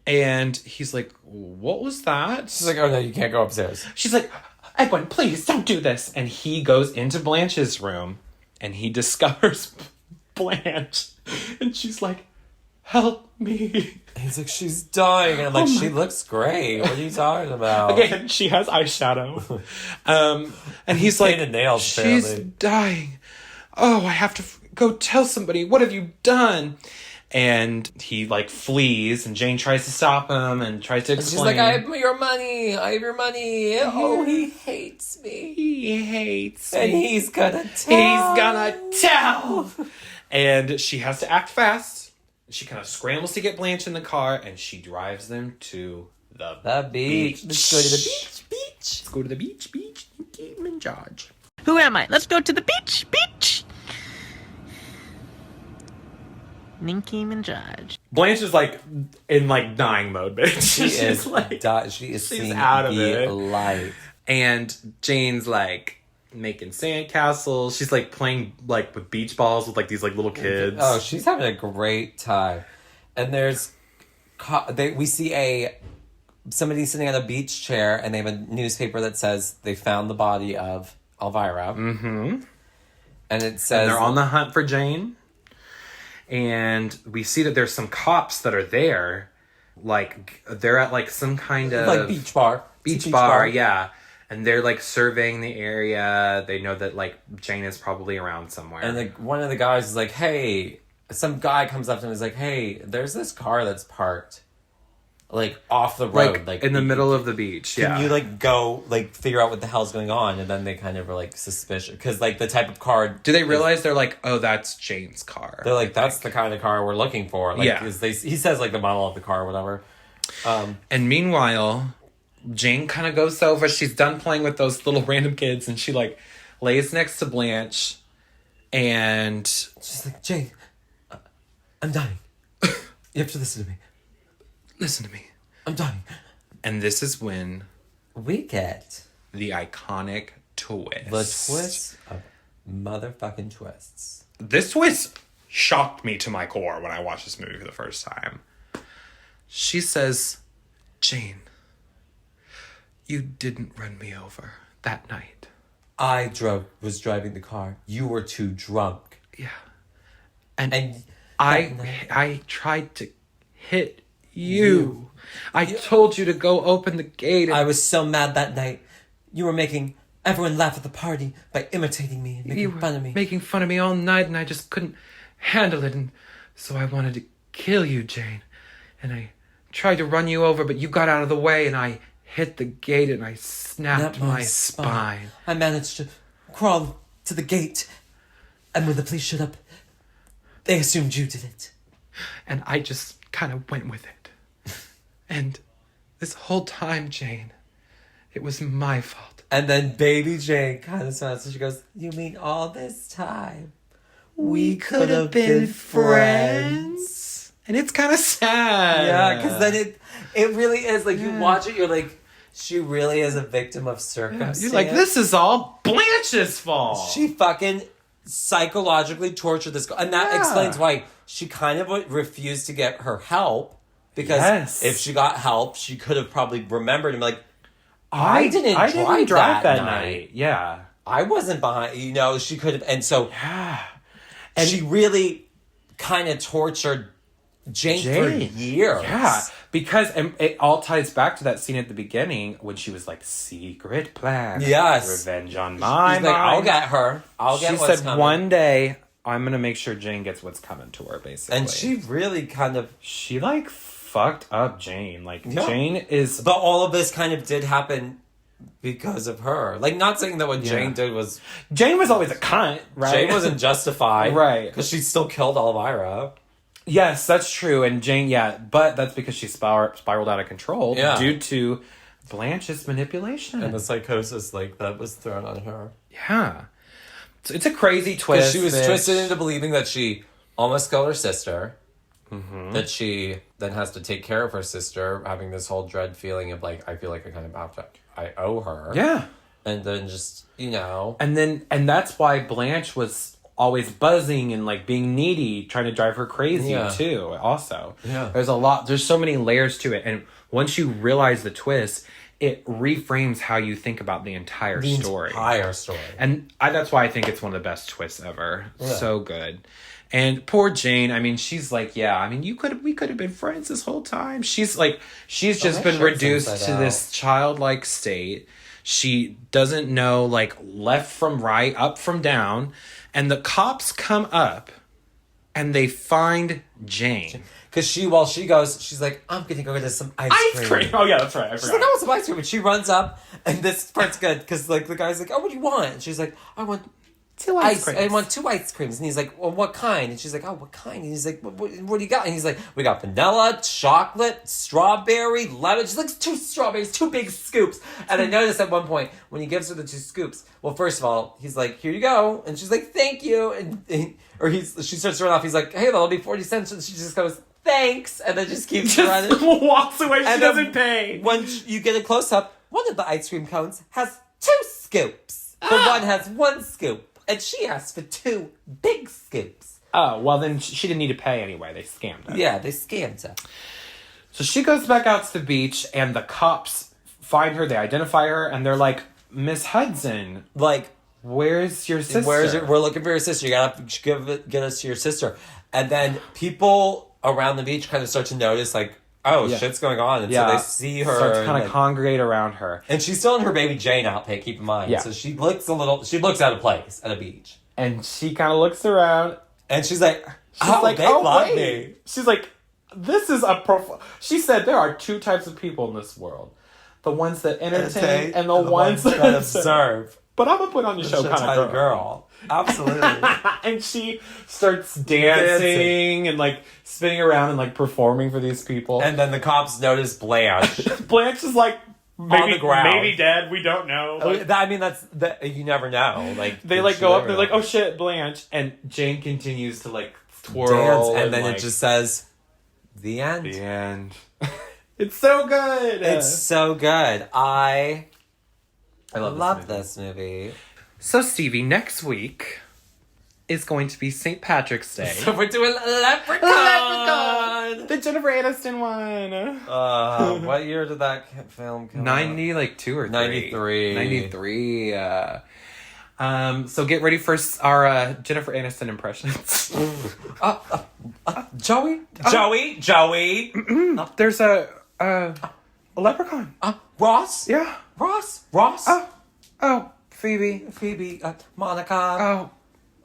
And he's like, what was that? She's like, oh no, you can't go upstairs. She's like, Edwin, please don't do this. And he goes into Blanche's room and he discovers Blanche. And she's like, help me. He's like, she's dying. And I'm like, she looks great. What are you talking about? Again, she has eyeshadow. And he's like, painted nails, she's apparently. dying. Oh, I have to go tell somebody. What have you done? And he like flees, and Jane tries to stop him and tries to explain. She's like, I have your money. I have your money. Oh, he hates me. He hates me. And he's gonna tell. He's gonna tell. And she has to act fast. She kind of scrambles to get Blanche in the car, and she drives them to the beach. Let's go to the beach. Let's go to the beach. Nicki Minaj. Who am I? Let's go to the beach. Nicki Minaj. Blanche is like in like dying mode, bitch. She is like she is she's seeing out of the it. life. And Jane's like making sandcastles. She's like playing like with beach balls with like these like little kids. Oh, she's having a great time. And there's we see somebody sitting on a beach chair, and they have a newspaper that says they found the body of Elvira. Mm-hmm. And it says And they're on the hunt for Jane. And we see that there's some cops that are there. Like, they're at, like, some kind of... like beach bar. Beach bar, yeah. And they're, like, surveying the area. They know that, like, Jane is probably around somewhere. And one of the guys is like, hey... Some guy comes up to him and is like, hey, there's this car that's parked, like, off the road. Like in the middle of the beach, yeah. Can you, like, go, like, figure out what the hell's going on? And then they kind of are, like, suspicious. Because, like, the type of car... Do they realize they're like, oh, that's Jane's car? They're like, that's the kind of car we're looking for. Like, yeah. He says, like, the model of the car or whatever. And meanwhile, Jane kind of goes over. She's done playing with those little random kids. And she, like, lays next to Blanche. And... she's like, Jane, I'm dying. You have to listen to me. Listen to me. I'm dying. And this is when we get the iconic twist. The twist of motherfucking twists. This twist shocked me to my core when I watched this movie for the first time. She says, Jane, you didn't run me over that night. I was driving the car. You were too drunk. Yeah. And I tried to hit you. I told you to go open the gate. I was so mad that night. You were making everyone laugh at the party by imitating me and making fun of me. Making fun of me all night, and I just couldn't handle it. And so I wanted to kill you, Jane. And I tried to run you over, but you got out of the way, and I hit the gate, and I snapped my spine. I managed to crawl to the gate, and when the police showed up, they assumed you did it. And I just kind of went with it. And this whole time, Jane, it was my fault. And then baby Jane kind of smiles and she goes, you mean all this time we could have been friends? And it's kind of sad. Yeah, because then it really is. Like, you watch it, you're like, she really is a victim of circumstance. You're like, this is all Blanche's fault. She fucking psychologically tortured this girl. And that explains why she kind of refused to get her help. Because if she got help, she could have probably remembered and be like, I didn't drive that night. Yeah. I wasn't behind, she could have. And so and she really kind of tortured Jane for years. Yeah. Because it all ties back to that scene at the beginning when she was like, secret plan. Yes. Revenge on my mind. Like, I'll get her. She said one day, I'm going to make sure Jane gets what's coming to her, basically. And she really kind of... She, like, fucked up Jane. Like, Jane is... But all of this kind of did happen because of her. Like, not saying that what Jane did was... Jane was always a cunt, right? Jane wasn't justified. Right. Because she still killed Elvira. Yes, that's true. And Jane, but that's because she spiraled out of control due to Blanche's manipulation. And the psychosis, like, that was thrown on her. Yeah. So it's a crazy twist. Because she was twisted into believing that she almost killed her sister. Mm-hmm. That she then has to take care of her sister, having this whole dread feeling of, like, I feel like I owe her. Yeah. And then just, And that's why Blanche was always buzzing and like being needy, trying to drive her crazy too. Also, there's so many layers to it, and once you realize the twist, it reframes how you think about the entire story. And that's why I think it's one of the best twists ever. So good. And poor Jane, I mean, she's like, we could have been friends this whole time. She's just been reduced to this childlike state. She doesn't know, like, left from right, up from down. And the cops come up and they find Jane. Because while she goes, she's like, I'm going to go get some ice cream. Oh, yeah, that's right. I forgot. She's like, I want some ice cream. And she runs up, and this part's good, because, like, the guy's like, oh, what do you want? And she's like, I want 2 ice creams. I want 2 ice creams. And he's like, well, what kind? And she's like, oh, what kind? And he's like, what do you got? And he's like, we got vanilla, chocolate, strawberry, lemon. She's like, 2 strawberries, 2 big scoops. And I noticed at one point, when he gives her the 2 scoops, well, first of all, he's like, here you go. And she's like, thank you. She starts to run off. He's like, hey, that'll be 40 cents. And she just goes, thanks. And then just keeps running. Walks away. She doesn't pay. When you get a close-up, one of the ice cream cones has 2 scoops. The one has 1 scoop. And she asked for 2 big scoops. Oh, well, then she didn't need to pay anyway. They scammed her. Yeah, they scammed her. So she goes back out to the beach, and the cops find her. They identify her, and they're like, Miss Hudson, like, where's your sister? We're looking for your sister. You gotta get us to your sister. And then people around the beach kind of start to notice, like, shit's going on. And so they see her. Start to kind of congregate around her. And she's still in her baby Jane outfit, keep in mind. Yeah. So she looks out of place at a beach. And she kind of looks around. And she's like, they love me. She's like, this is a She said there are 2 types of people in this world. The ones that entertain and the ones that observe. But I'm going to put on your show kind of girl. Absolutely. And she starts dancing and like spinning around and like performing for these people. And then the cops notice Blanche. Blanche is like on the ground. Maybe dead. We don't know. Like, I mean, you never know. Like they like go up. They're like, oh shit, Blanche. And Jane continues to like twirl, dance, and then it just says, the end. The end. It's so good. It's so good. I love this movie. So, Stevie, next week is going to be St. Patrick's Day. So we're doing Leprechaun! The Jennifer Aniston one. What year did that film come out? 92 or 3. 93. 93. So get ready for our Jennifer Aniston impressions. Joey? Joey? There's a leprechaun. Ross? Yeah. Ross? Oh, Phoebe. Monica.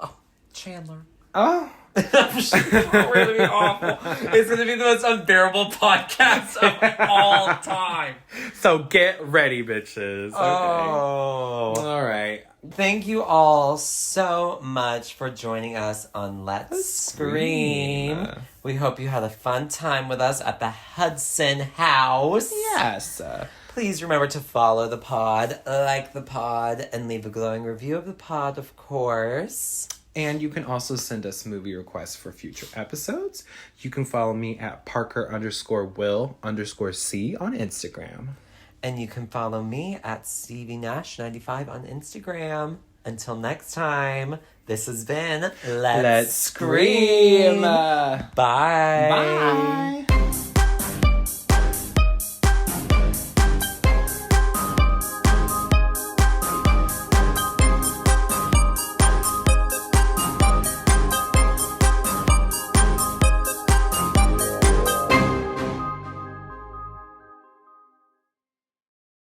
Oh, Chandler. Oh. We're going to be awful. It's going to be the most unbearable podcast of all time. So get ready, bitches. Okay. Oh. All right. Thank you all so much for joining us on Let's Scream. We hope you had a fun time with us at the Hudson House. Yes. Please remember to follow the pod, like the pod, and leave a glowing review of the pod, of course. And you can also send us movie requests for future episodes. You can follow me at Parker_Will_C on Instagram. And you can follow me at Stevie Nash 95 on Instagram. Until next time, this has been Let's Scream. Bye. Bye.